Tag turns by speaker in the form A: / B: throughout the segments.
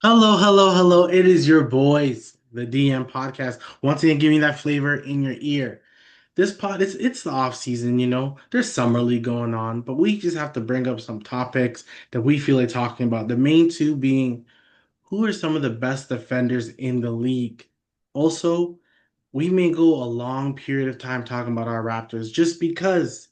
A: Hello, hello, hello. It is your boys, the DM podcast. Once again, giving that flavor in your ear. This pod, it's the off season, There's summer league going on, but we just have to bring up some topics that we feel like talking about. The main two being who are some of the best defenders in the league. Also, we may go a long period of time talking about our Raptors just because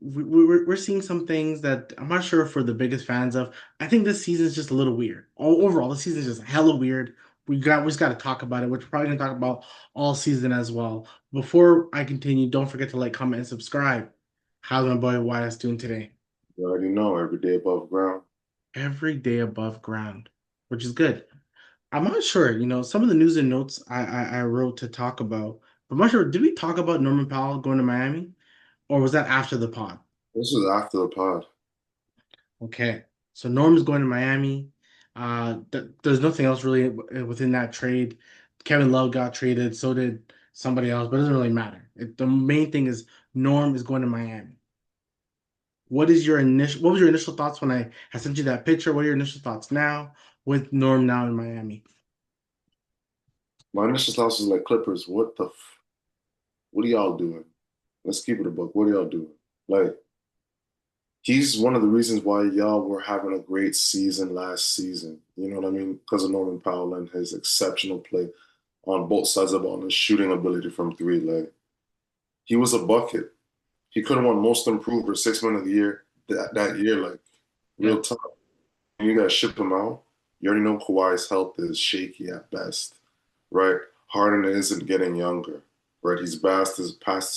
A: we're seeing some things that I'm not sure if we're the biggest fans of. I think this season is just a little weird. Overall, the season is just hella weird. We just got to talk about it. We're probably gonna talk about all season as well. Before I continue, don't forget to like, comment, and subscribe. How's my boy YS doing today?
B: You already know every day above ground.
A: Every day above ground, which is good. I'm not sure. Some of the news and notes I wrote to talk about. I'm not sure. Did we talk about Norman Powell going to Miami, or was that after the pod?
B: This is after the pod.
A: Okay. So Norm's going to Miami. There's nothing else really within that trade. Kevin Love got traded, so did somebody else, but it doesn't really matter. The main thing is Norm is going to Miami. What was your initial thoughts when I sent you that picture? What are your initial thoughts now with Norm now in Miami?
B: My initial thoughts was like Clippers. What are y'all doing? Let's keep it a book. What are y'all doing? Like he's one of the reasons why y'all were having a great season last season. You know what I mean? Because of Norman Powell and his exceptional play on both sides of the ball and his shooting ability from three. Like he was a bucket. He could have won Most Improved or Six Man of the Year that year. Like
A: Yeah.
B: real tough. You gotta ship him out. You already know Kawhi's health is shaky at best, right? Harden isn't getting younger, right? He's past his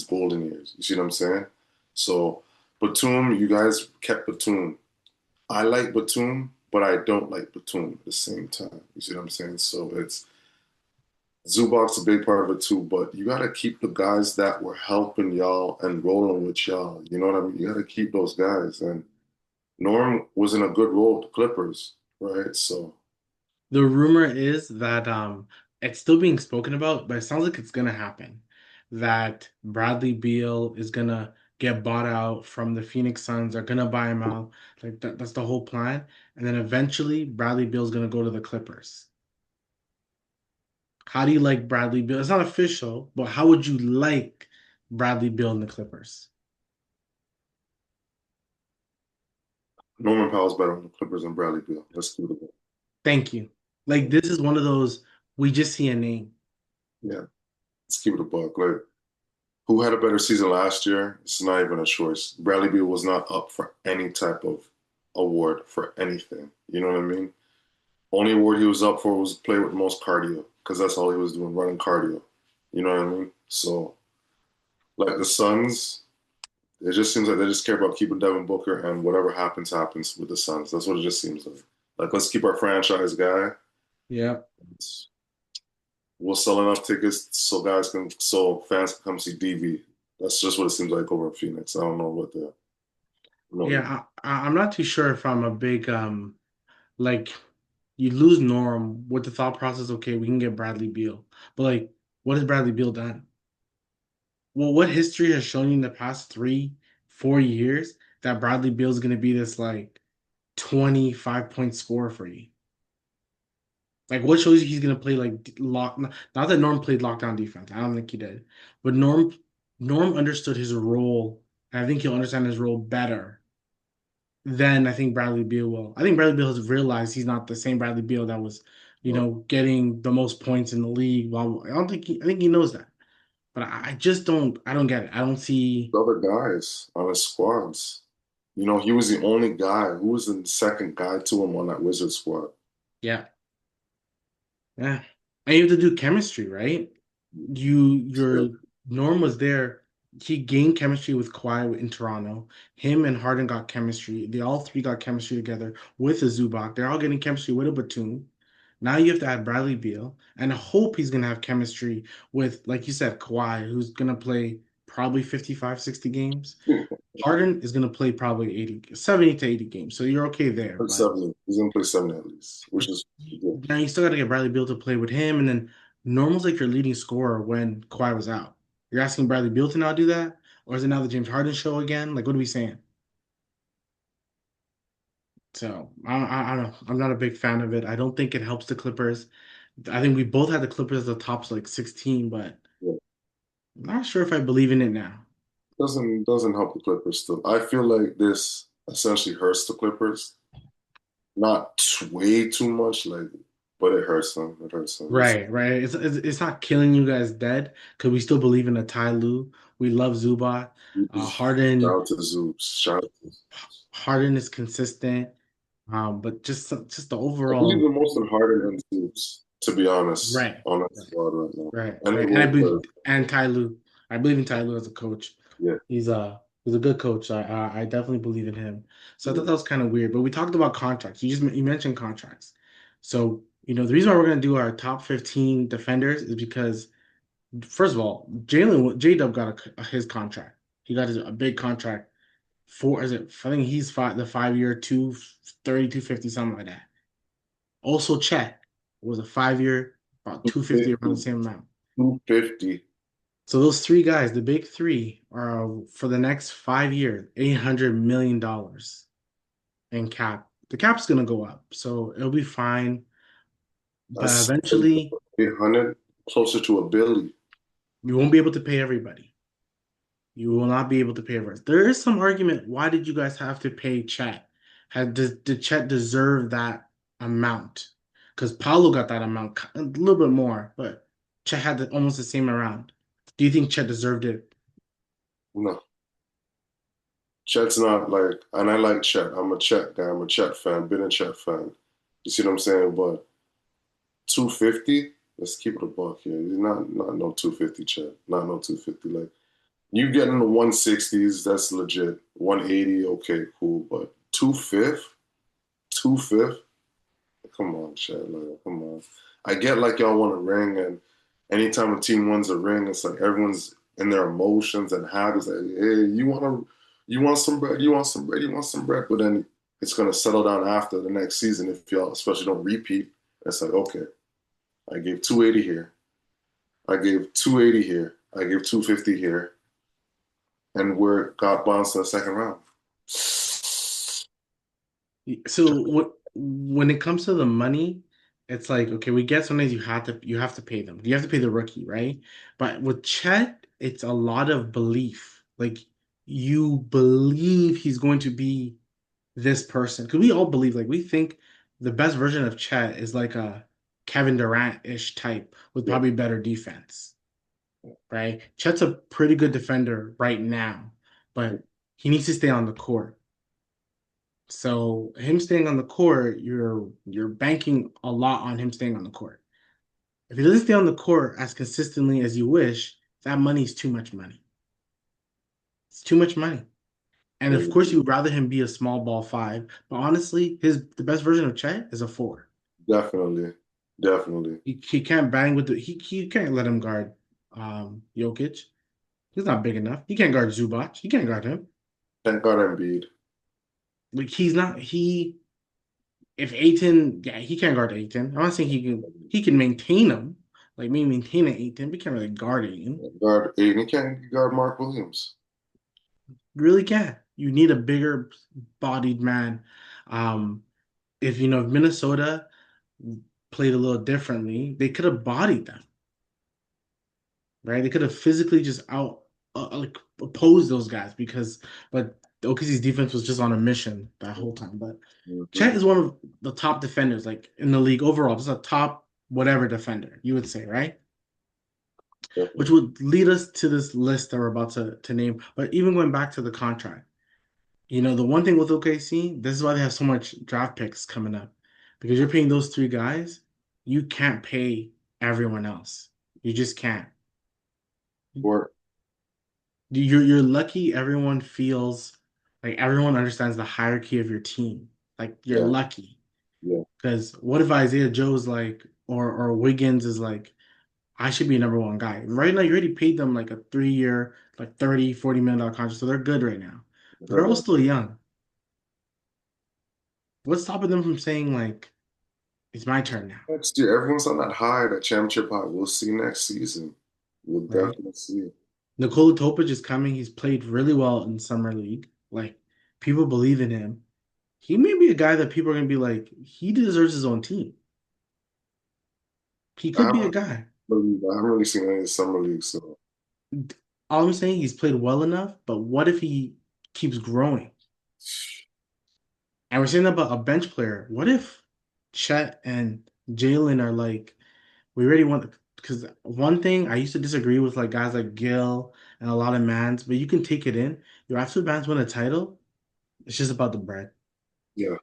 B: golden years. You see what I'm saying? So Batum, you guys kept Batum. I like Batum, but I don't like Batum at the same time. You see what I'm saying? So it's Zubac's a big part of it too, but you gotta keep the guys that were helping y'all and rolling with y'all. You know what I mean? You gotta keep those guys. And Norm was in a good role with the Clippers, right? So
A: The rumor is that it's still being spoken about, but it sounds like it's gonna happen. That Bradley Beal is gonna get bought out from the Phoenix Suns, are gonna buy him out. Like that's the whole plan. And then eventually Bradley Beal's gonna go to the Clippers. How do you like Bradley Beal? It's not official, but how would you like Bradley Beal in the Clippers?
B: Norman Powell's better on the Clippers than Bradley Beal. Let's keep it.
A: Thank you. Like this is one of those we just see a name.
B: Yeah, let's keep it a buck. Like, who had a better season last year? It's not even a choice. Bradley Beal was not up for any type of award for anything. You know what I mean? Only award he was up for was play with the most cardio because that's all he was doing, running cardio. You know what I mean? So, like the Suns, it just seems like they just care about keeping Devin Booker and whatever happens, happens with the Suns. That's what it just seems like. Like, let's keep our franchise guy.
A: Yeah.
B: We'll sell enough tickets so fans can come see DV. That's just what it seems like over in Phoenix. I don't know what the no.
A: Yeah, I'm not too sure if I'm a big like you lose Norm with the thought process, okay, we can get Bradley Beal. But like, what has Bradley Beal done? Well, what history has shown you in the past 4 years that Bradley Beal is gonna be this like 25-point scorer for you? Like what shows you he's gonna play like lock not that Norm played lockdown defense. I don't think he did. But Norm understood his role. And I think he'll understand his role better than I think Bradley Beal will. I think Bradley Beal has realized he's not the same Bradley Beal that was, getting the most points in the league. Well, I think he knows that. But I just I don't get it. I don't see,
B: The other guys on his squads. He was the only guy who was the second guy to him on that Wizard squad.
A: yeah, yeah. And you have to do chemistry, right? Your Norm was there. He gained chemistry with Kawhi in Toronto. Him and Harden got chemistry. They all three got chemistry together with the Zubac. They're all getting chemistry with a Batum. Now you have to add Bradley Beal, and I hope he's gonna have chemistry with, like you said, Kawhi, who's gonna play probably 55, 60 games. Harden is gonna play probably 80, 70 to 80 games. So you're okay there. But
B: 70. He's gonna play 70 at least, which is good.
A: now you still got to get Bradley Beal to play with him, and then Normal's like your leading scorer when Kawhi was out. You're asking Bradley Beal to now do that, or is it now the James Harden show again? Like, what are we saying? So I don't know. I'm not a big fan of it. I don't think it helps the Clippers. I think we both had the Clippers as the top like 16, but
B: Yeah.
A: I'm not sure if I believe in it now.
B: Doesn't help the Clippers still. I feel like this essentially hurts the Clippers. Not way too much, like, but it hurts them. It hurts them. It's
A: Right, right. It's not killing you guys dead because we still believe in a Ty Lue. We love Zubac.
B: shout
A: Harden
B: out to Zoobs. Shout out to
A: Harden is consistent. But just the
B: I believe
A: overall
B: the most in Harden and Zoobs, to be honest,
A: right,
B: on that
A: right,
B: squad right now.
A: right,
B: Any
A: right. And I
B: role
A: believe
B: player,
A: and Ty Lue. I believe in Ty Lue as a coach.
B: yeah,
A: He's a good coach. I definitely believe in him. So I thought
B: yeah.
A: that was kind of weird. But we talked about contracts. You mentioned contracts. So the reason why we're gonna do our top 15 defenders is because first of all, J Dub got his contract. He got a big contract for is it? I think he's the 5 year 230, 250, something like that. Also, Chet was a 5 year about 250 around the
B: 250,
A: same amount.
B: 250.
A: So those three guys, the big three, are for the next 5 years, $800 million in cap. The cap's gonna go up, so it'll be fine. But
B: That's
A: eventually,
B: 800, closer to a billion.
A: you won't be able to pay everybody. You will not be able to pay everyone. There is some argument. Why did you guys have to pay Chet? Did Chet deserve that amount? Because Paulo got that amount, a little bit more, but Chet had almost the same amount. Do you think Chet deserved it?
B: No, Chet's not like, and I like Chet. I'm a Chet guy. I'm a Chet fan. Been a Chet fan. You see what I'm saying? But 250, let's keep it a buck here. He's not no 250 Chet. Not no 250. Like you get in the 160s, that's legit. 180, okay, cool. But 250, come on, Chet. Like, come on. I get like y'all want a ring, and anytime a team wins a ring, it's like everyone's in their emotions and happy. It's like, hey, you want some bread, you want some bread, you want some bread. But then it's gonna settle down after the next season if y'all especially don't repeat. It's like, okay, I gave 280 here. I gave 280 here. I gave 250 here. And we're got bounced in the second round.
A: So when it comes to the money, it's like okay, we get sometimes you have to pay them. You have to pay the rookie, right? But with Chet, it's a lot of belief. Like you believe he's going to be this person because we all believe like we think the best version of Chet is like a Kevin Durant-ish type with
B: Yeah.
A: probably better defense, right? Chet's a pretty good defender right now, but he needs to stay on the court. So him staying on the court, you're banking a lot on him staying on the court. If he doesn't stay on the court as consistently as you wish, that money's too much money. It's too much money. And of course, you'd rather him be a small ball five. But honestly, the best version of Chet is a four.
B: Definitely. Definitely.
A: He can't bang with he can't let him guard Jokic. He's not big enough. He can't guard Zubac. He can't guard him.
B: Thank God Embiid.
A: Like he's not he if Aiton, yeah, he can't guard Aiton. I'm not saying he can maintain him, like maybe maintain an Aiton, but he can't really guard Aiton.
B: Guard Aiden. He can't guard Mark Williams.
A: Really can't. You need a bigger bodied man. Um, if Minnesota played a little differently, they could have bodied them, right? They could have physically just out like opposed those guys but OKC's defense was just on a mission that whole time. But Chet
B: Mhm.
A: is one of the top defenders, like in the league overall, just a top whatever defender, you would say, right? Which
B: Definitely.
A: would lead us to this list that we're about to name. But even going back to the contract, the one thing with OKC, this is why they have so much draft picks coming up. Because you're paying those three guys, you can't pay everyone else. You just can't.
B: Or
A: You're lucky everyone feels like everyone understands the hierarchy of your team. Like you're
B: yeah,
A: lucky.
B: yeah.
A: Because what if Isaiah Joe's like or Wiggins is like I should be a number one guy. Right now, you already paid them like a 3 year, like 30, $40 million contract. So they're good right now. But they're
B: Good
A: all
B: right
A: still
B: now.
A: young. What's stopping them from saying, like, it's my turn now,
B: Next year, everyone's on that high, that championship high. We'll see next season. We'll
A: right?
B: definitely see.
A: Nikola Topic is coming. He's played really well in Summer League. Like, people believe in him. he may be a guy that people are gonna be like, he deserves his own team. He
B: I
A: could be a
B: haven't
A: guy.
B: I haven't really seen any of the summer league, so
A: All I'm saying, he's played well enough, but what if he keeps growing? And we're saying about a bench player. What if Chet and Jalen are like, we already want, because one thing I used to disagree with like guys like Gil and a lot of mans, but you can take it in. Your absolute mans win a title. It's just about the bread.
B: yeah,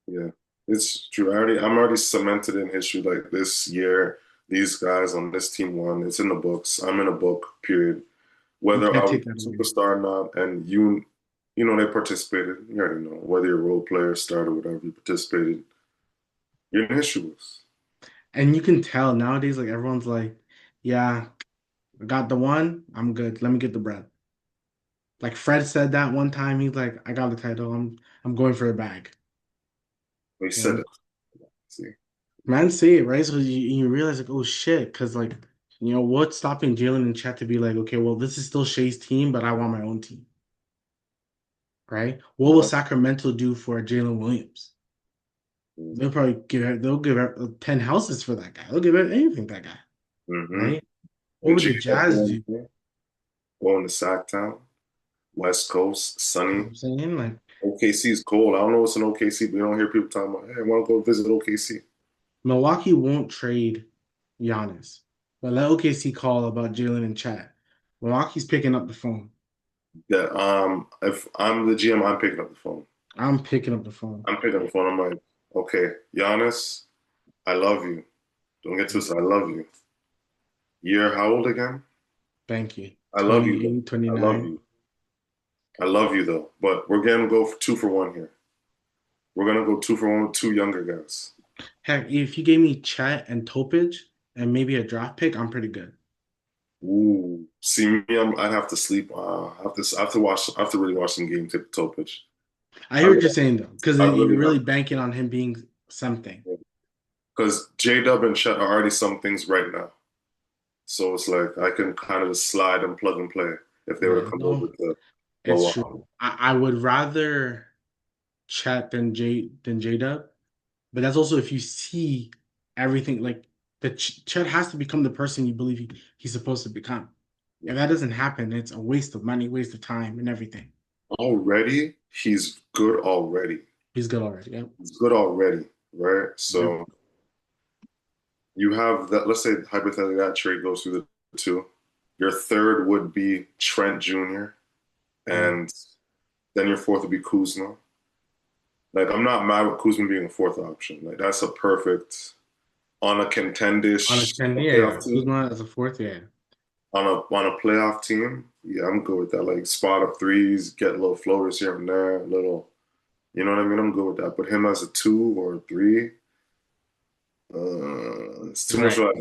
B: yeah. It's true. I'm already cemented in history. Like this year, these guys on this team won. It's in the books. I'm in a book, period.
A: You
B: Whether
A: can't
B: I was
A: take that
B: a
A: away.
B: superstar or not, and you know, they participated. You already know. Whether you're a role player, starter, whatever, you participated. You're in history books.
A: And you can tell nowadays, like everyone's like, yeah, I got the one, I'm good. Let me get the bread. Like Fred said that one time, he's like, I got the title. I'm going for a bag.
B: They
A: You
B: said
A: know,
B: it. See,
A: man, say it, right? So you realize like, oh shit, because like, what's stopping Jalen and Chet to be like, okay, well, this is still Shea's team, but I want my own team, right? What will Sacramento do for Jalen Williams? They'll give 10 houses for that guy. They'll give anything to that guy,
B: mm-hmm.
A: right? What
B: And
A: would
B: J
A: the Jazz do? You
B: going to Sacktown, West Coast,
A: know
B: sunny.
A: what I'm saying? Like
B: OKC is cold. I don't know what's in OKC, but you don't hear people talking about, hey, I want to go visit OKC.
A: Milwaukee won't trade Giannis. But let OKC call about Jalen and Chat. Milwaukee's picking up the phone.
B: That if I'm the GM, I'm picking up the phone.
A: I'm picking up the phone.
B: I'm picking up the phone. I'm like, okay, Giannis, I love you. Don't get twisted. I love you. You're how old again?
A: Thank you.
B: I love you though.
A: 28,
B: I love
A: 29.
B: you. I love you though. But we're gonna go for 2 for 1 here. We're gonna go 2 for 1 with two younger guys.
A: Heck, if you gave me Chat and Topage and maybe a draft pick, I'm pretty good.
B: Ooh, see me, I'd have to sleep. I have to watch. I have to really watch some game tip pitch.
A: I
B: I
A: hear what you're
B: really,
A: saying though, because
B: I
A: you're
B: really
A: really
B: have
A: banking on him being something.
B: to. Because J Dub and Chet are already some things right now. So it's like I can kind of just slide and plug and play if they were to
A: Yeah,
B: come over
A: no,
B: to
A: it's
B: Milwaukee.
A: true. I would rather Chat than J Dub. But that's also if you see everything like the Chet has to become the person you believe he's supposed to become.
B: Yeah.
A: If that doesn't happen, it's a waste of money, waste of time, and everything.
B: Already, he's good already.
A: He's good already. Yep.
B: He's good already, right?
A: Yep.
B: So you have that, let's say hypothetically that trade goes through the two. Your third would be Trent Jr.
A: Mm.
B: and then your fourth would be Kuzma. Like I'm not mad with Kuzma being a fourth option. Like that's a perfect on a
A: On a
B: contendish
A: 10, yeah, yeah.
B: playoff team.
A: Kuzma as a fourth, yeah.
B: On a playoff team, yeah, I'm good with that. Like spot up threes, get little floaters here and there, little, you know what I mean? I'm good with that. But him as a 2 or 3, it's too much.
A: Right.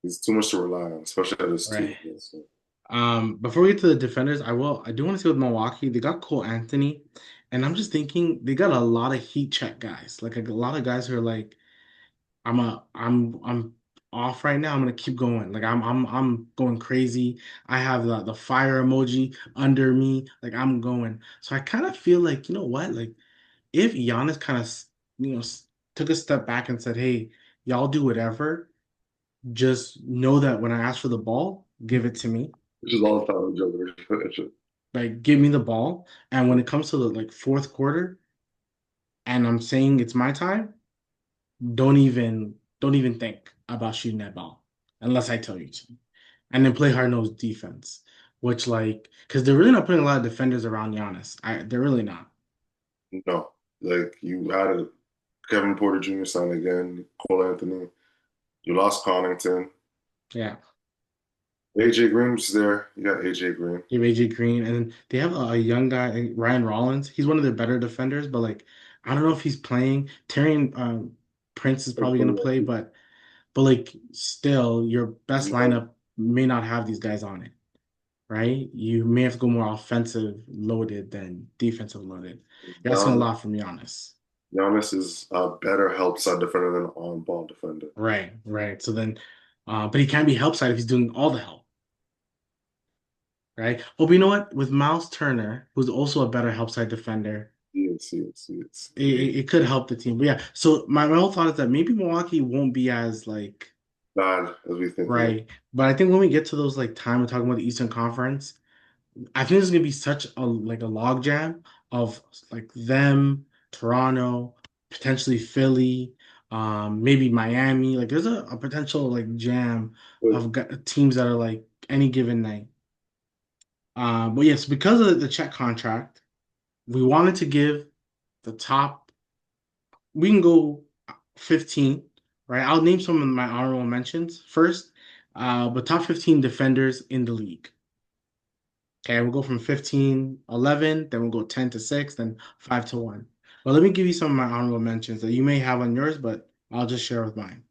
B: It's too much to rely on, especially at this two.
A: Right.
B: So,
A: Before we get to the defenders, I do want to say with Milwaukee, they got Cole Anthony, and I'm just thinking they got a lot of heat check guys, like a lot of guys who are like, I'm off right now. I'm gonna keep going. Like I'm going crazy. I have the fire emoji under me. Like I'm going. So I kind of feel like, you know what? Like if Giannis kind of, took a step back and said, "Hey, y'all do whatever. Just know that when I ask for the ball, give it to me.
B: which is all the time joke.
A: Like give me the ball. And when it comes to the like fourth quarter, and I'm saying it's my time, don't even think about shooting that ball unless I tell you to. And then play hard-nosed defense, which like because they're really not putting a lot of defenders around Giannis. They're really not.
B: No, like you added Kevin Porter Jr. signed again, Cole Anthony. You lost Connaughton.
A: Yeah.
B: AJ Green's there. You got AJ Green.
A: You have AJ Green, and then they have a young guy, Ryan Rollins. He's one of their better defenders, but like I don't know if he's playing. Terry Prince is probably gonna play, but like still, your best lineup may not have these guys on it, right? You may have to go more offensive loaded than defensive loaded. You're asking a
B: Giannis,
A: lot from Giannis.
B: Giannis is a better help side defender than an on-ball defender.
A: Right, right. So then, but he can't be help side if he's doing all the help, right? Oh, but you know what? With Miles Turner, who's also a better help side defender,
B: see it.
A: It could help the team. But yeah, so my whole thought is that maybe Milwaukee won't be as like
B: Bad as we think, yeah.
A: right. But I think when we get to those like time we're talking about the Eastern Conference, I think there's gonna be such a like a log jam of like them, Toronto, potentially Philly, maybe Miami. Like there's a potential like jam
B: But
A: of teams that are like any given night. But yes, because of the check contract, we wanted to give the top. We can go 15, right? I'll name some of my honorable mentions first. But top 15 defenders in the league. Okay, we'll go from 15, 11, then we'll go 10 to 6, then 5 to 1. But let me give you some of my honorable mentions that you may have on yours, but I'll just share with mine.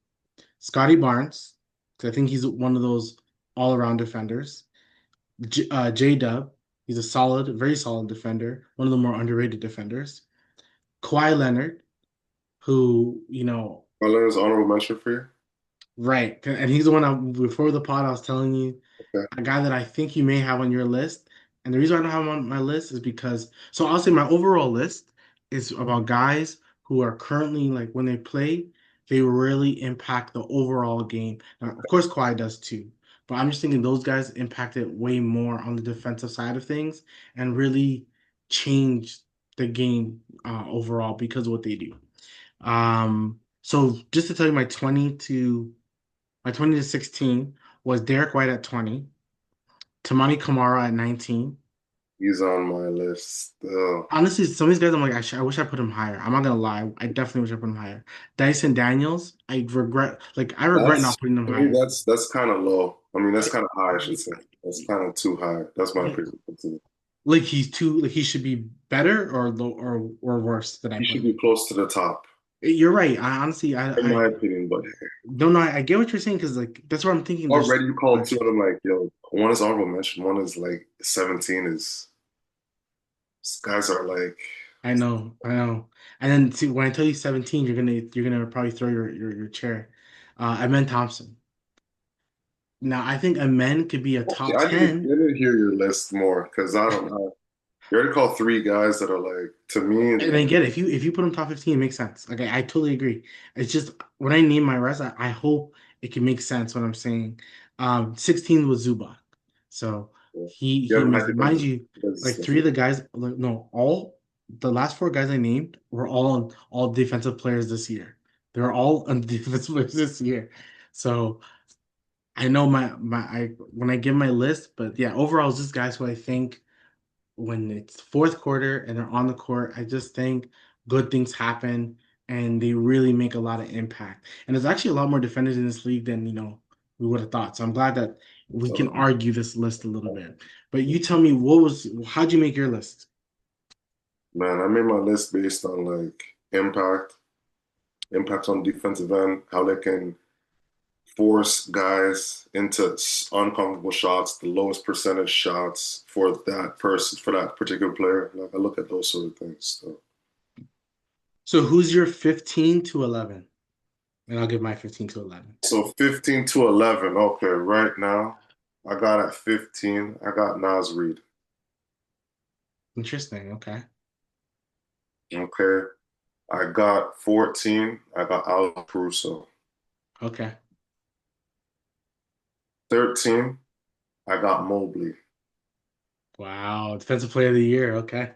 A: Scotty Barnes, because I think he's one of those all-around defenders. J-Dub, he's a solid, very solid defender, one of the more underrated defenders. Kawhi Leonard, who,
B: Marlon honorable mention for you?
A: right. And he's the one before the pod I was telling you,
B: Okay.
A: a guy that I think you may have on your list. And the reason I don't have him on my list is because, so I'll say my overall list is about guys who are currently like when they play, they really impact the overall game. Now, of course, Kawhi does too, but I'm just thinking those guys impact it way more on the defensive side of things and really change the game overall because of what they do. So just to tell you my 20 to 16 was Derek White at 20, Tamani Kamara at 19.
B: He's on my list still.
A: Honestly, some of these guys, I'm like, I wish I put him higher. I'm not gonna lie, I definitely wish I put him higher. Dyson Daniels, I regret
B: That's
A: not putting him
B: to me,
A: higher.
B: that's kind of low. I mean, that's
A: I,
B: kind of high, I should say. That's kind of too high. That's my opinion.
A: like he's too, like he should be better or low or worse than I
B: He
A: put
B: should
A: him.
B: be close to the top,
A: You're right. I honestly,
B: in my
A: I
B: opinion. But
A: don't know. I get what you're saying because like that's what I'm thinking. There's
B: already you called two of them like, yo, one is honorable mention, one is like 17 is these guys are like
A: I know. And then see, when I tell you 17, you're gonna probably throw your chair. Amen Thompson. Now I think Amen could be a
B: actually
A: top 10.
B: I need to hear your list more because I don't know. You already called three guys that are like to me
A: And I get it. If you put him top 15, it makes sense. Okay, I totally agree. It's just when I name my rest, I hope it can make sense what I'm saying. 16 was Zubac. So
B: you
A: he
B: have
A: makes
B: Matthew
A: it. Mind
B: Benson.
A: you, like three of the guys, like, no, all the last four guys I named were all defensive players this year. They're all on defensive players this year. So I know I when I give my list, but yeah, overall, it's just guys who I think when it's fourth quarter and they're on the court, I just think good things happen and they really make a lot of impact. And there's actually a lot more defenders in this league than we would have thought. So I'm glad that we can
B: So,
A: argue this list a little bit. But you tell me how'd you make your list?
B: man, I made my list based on like impact on defensive end, how they can force guys into uncomfortable shots, the lowest percentage shots for that person, for that particular player. Like I look at those sort of things. So,
A: So who's your 15 to 11? And I'll give my 15 to 11.
B: so 15 to 11. Okay, right now I got at 15. I got Nas Reed.
A: Interesting. Okay.
B: Okay, I got 14. I got Al Caruso.
A: Okay.
B: 13. I got Mobley.
A: Wow. Defensive player of the year. Okay.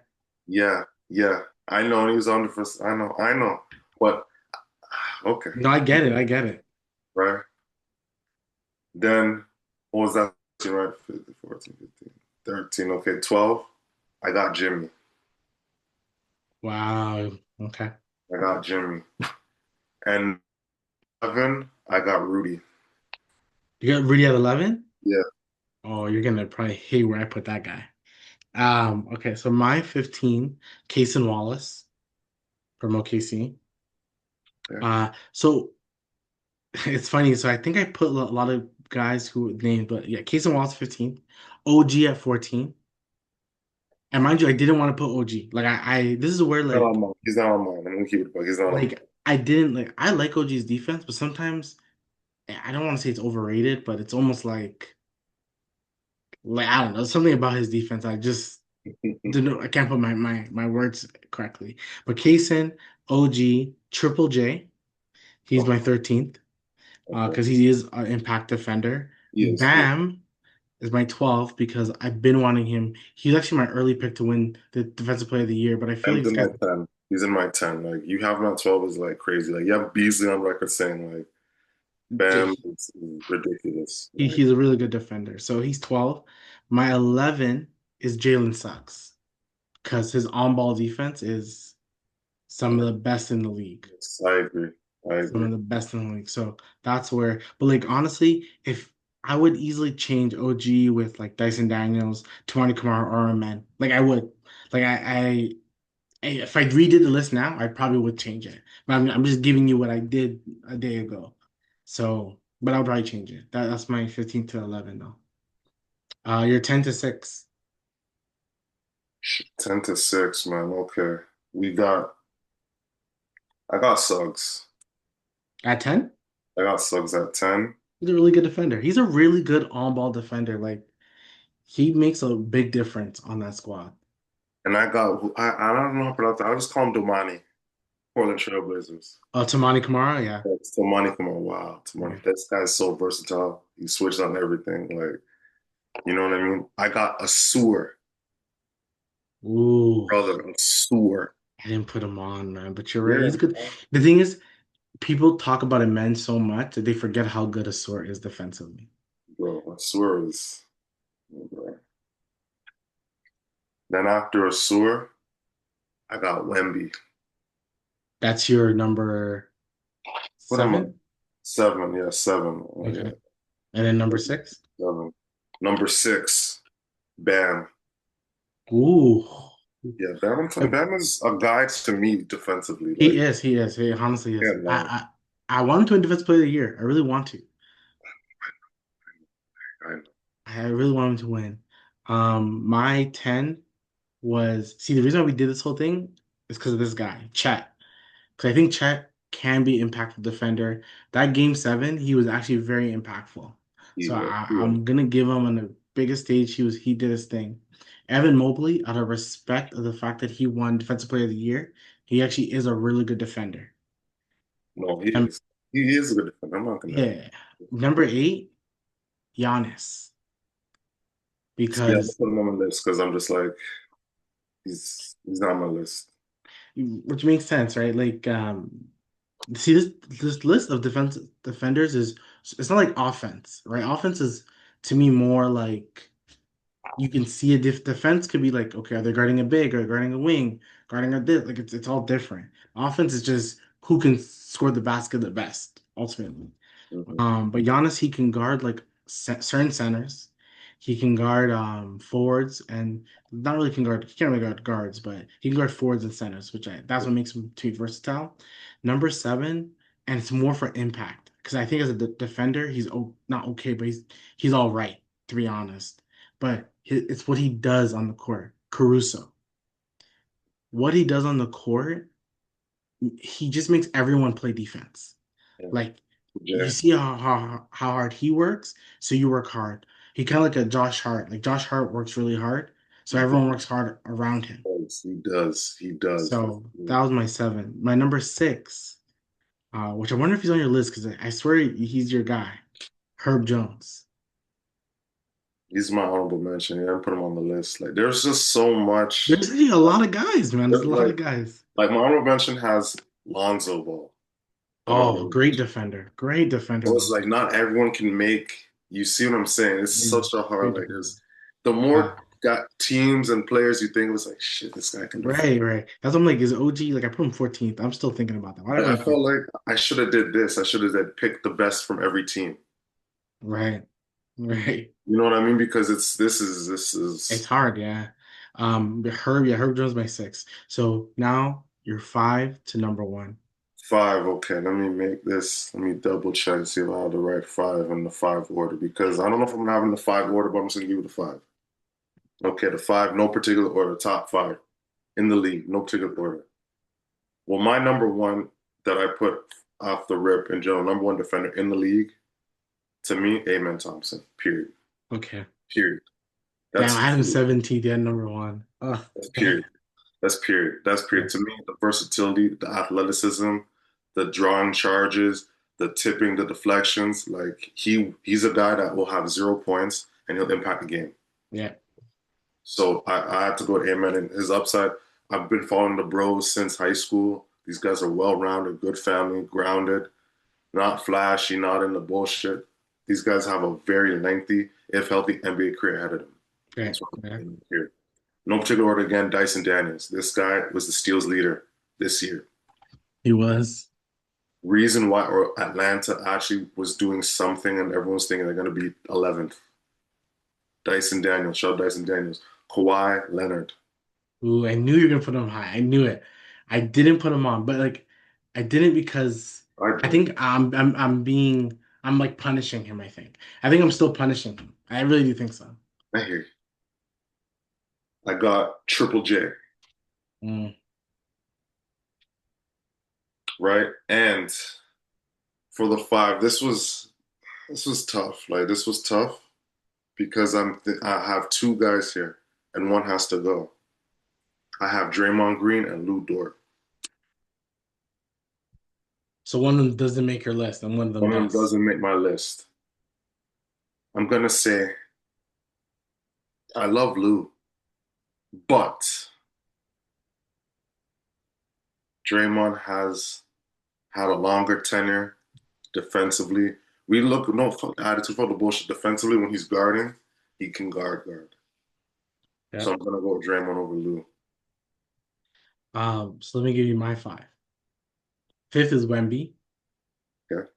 B: Yeah, yeah. I know he was on the first. I know. But okay,
A: No, I get it. I get it.
B: right? Then what was that? Right? 15, 14, 15, 13. Okay, 12. I got Jimmy.
A: Wow. Okay.
B: I got Jimmy. And 11, I got Rudy.
A: You got Rudy at 11?
B: Yeah.
A: Oh, you're gonna probably hate where I put that guy. Okay, so my 15, Cason Wallace from OKC.
B: Okay.
A: So it's funny. So I think I put a lot of guys who were named, but yeah, Cason Wallace 15, OG at 14. And mind you, I didn't want to put OG. Like I this is where
B: Not on mine. He's not on mine. I'm gonna keep it, but he's not on mine.
A: I didn't like I like OG's defense, but sometimes I don't want to say it's overrated, but it's almost like I don't know, something about his defense. I just I can't put my words correctly. But Kaysen, OG, Triple J, he's my
B: Okay,
A: 13th,
B: okay.
A: because he is an impact defender.
B: Yes, yes.
A: Bam is my 12th because I've been wanting him. He's actually my early pick to win the Defensive Player of the Year, but I feel like
B: Bam's
A: this
B: in my
A: guy's
B: 10. He's in my 10. Like you have him at 12 is like crazy. Like you have Beasley on record saying like Bam is ridiculous. Like
A: he's a really good defender. So he's 12. My 11 is Jalen Suggs because his on-ball defense is some of the best in the league.
B: yes, I agree. I
A: Some
B: agree.
A: of the best in the league. So that's where, but like honestly, if I would easily change OG with like Dyson Daniels, Tamani Kamara, or a man, like I would. Like if I redid the list now, I probably would change it. But I'm just giving you what I did a day ago. So, but I'll probably change it. That's my 15 to 11 though. You're 10 to 6
B: 10 to 6, man. Okay. We got I got Suggs.
A: at 10.
B: I got Suggs at 10.
A: He's a really good defender. He's a really good on-ball defender. Like he makes a big difference on that squad.
B: And I don't know how to pronounce it. I'll just call him Domani. Portland Trailblazers.
A: Tamani Kamara, yeah.
B: That's Tomani, come on, wow.
A: Yeah.
B: Tomani. This guy's so versatile. He switched on everything. Like, you know what I mean? I got a sewer,
A: Ooh,
B: brother. A sewer.
A: I didn't put him on, man. But you're right.
B: Yeah,
A: He's good. The thing is, people talk about a man so much that they forget how good a sort is defensively.
B: bro. A sewer is bro. Then after a sewer, I got Wemby.
A: That's your number
B: What am I?
A: 7?
B: 7, yeah, 7. Oh,
A: Okay.
B: yeah.
A: And then number 6?
B: 7. Number 6, Bam.
A: Ooh.
B: Yeah, Bam is a guide to me defensively.
A: He
B: Like,
A: is. He is. He honestly is.
B: yeah, no,
A: I want him to win Defensive Player of the Year. I really want to.
B: I
A: I really want him to win. My 10 was see the reason why we did this whole thing is because of this guy, Chet. Because I think Chet can be an impactful defender. That game 7, he was actually very impactful. So
B: yeah.
A: I'm gonna give him on the biggest stage. He did his thing. Evan Mobley, out of respect of the fact that he won Defensive Player of the Year, he actually is a really good defender.
B: No, he
A: Um,
B: is. He is a good defender. I'm not gonna.
A: yeah. Number 8, Giannis,
B: Yeah, I'm
A: because
B: putting him on the list because I'm just like he's not on my list.
A: which makes sense, right? Like see this list of defenders is it's not like offense, right? Offense is to me more like you can see a defense could be like, okay, are they guarding a big or guarding a wing, guarding a this? Like it's all different. Offense is just who can score the basket the best, ultimately.
B: Mhm.
A: But Giannis, he can guard like certain centers. He can guard forwards and not really can guard. He can't really guard guards, but he can guard forwards and centers, that's what makes him too versatile. Number 7, and it's more for impact because I think as a defender, not okay, but he's all right to be honest. But it's what he does on the court. Caruso, what he does on the court, he just makes everyone play defense.
B: Yeah,
A: Like you
B: yeah,
A: see how hard he works, so you work hard. He kind of like a Josh Hart. Like Josh Hart works really hard, so
B: he
A: everyone works hard around him.
B: does. He does. He does.
A: So that was my 7. My number 6, which I wonder if he's on your list because I swear he's your guy, Herb Jones.
B: He's my honorable mention. Yeah, I put him on the list. Like, there's just so much.
A: There's actually a lot of guys, man. There's a lot
B: Like,
A: of guys.
B: like my honorable mention has Lonzo Ball on my
A: Oh,
B: honorable mention.
A: great defender,
B: So it's
A: Lonzo.
B: like not everyone can make. You see what I'm saying? It's
A: Yeah,
B: such a hard.
A: great
B: Like,
A: defender.
B: there's the more
A: Uh,
B: got teams and players you think was like, shit, this guy can defend.
A: right. That's what I'm like. Is OG like I put him 14th? I'm still thinking about that. Why did I
B: Like,
A: put
B: I
A: him
B: felt
A: 14th?
B: like I should have did this. I should have said pick the best from every team.
A: Right, right.
B: You know what I mean? Because this
A: It's
B: is
A: hard, yeah. Herb Jones my 6. So now you're 5 to number 1.
B: 5. Okay, let me make this. Let me double check and see if I have the right 5 in the 5 order because I don't know if I'm gonna have in the 5 order, but I'm just gonna give you the 5. Okay, the 5, no particular order, top 5 in the league, no particular order. Well, my number one that I put off the rip in general, number one defender in the league, to me, Amen Thompson. Period.
A: Okay.
B: Period.
A: Damn,
B: That's
A: I had him 17th, yeah, number one. Oh,
B: that's
A: damn.
B: period. That's period. That's period. To me, the versatility, the athleticism, the drawing charges, the tipping, the deflections, like he's a guy that will have 0 points and he'll impact the game.
A: Yeah.
B: So I have to go to Amen and his upside. I've been following the bros since high school. These guys are well-rounded, good family, grounded, not flashy, not in the bullshit. These guys have a very lengthy, if healthy, NBA career ahead of them.
A: Yeah.
B: That's what
A: Yeah.
B: I'm here. No particular order again, Dyson Daniels. This guy was the steals leader this year.
A: He was.
B: Reason why or Atlanta actually was doing something and everyone's thinking they're going to be 11th. Dyson Daniels, shout out Dyson Daniels. Kawhi Leonard.
A: Ooh, I knew you were gonna put him high. I knew it. I didn't put him on, but like I didn't because
B: I
A: I
B: did.
A: think I'm like punishing him, I think. I think I'm still punishing him. I really do think so.
B: I hear you. I got Triple J,
A: Mm.
B: right? And for the five, this was tough. Like this was tough because I have two guys here and one has to go. I have Draymond Green and Lou Dort.
A: So one of them doesn't make your list, and one of them
B: One of them
A: does.
B: doesn't make my list. I'm gonna say I love Lou, but Draymond has had a longer tenure defensively. We look no fuck attitude for the bullshit. Defensively, when he's guarding, he can guard.
A: Yeah.
B: So I'm gonna go with Draymond over Lou.
A: So let me give you my five. Fifth is Wemby,
B: Okay,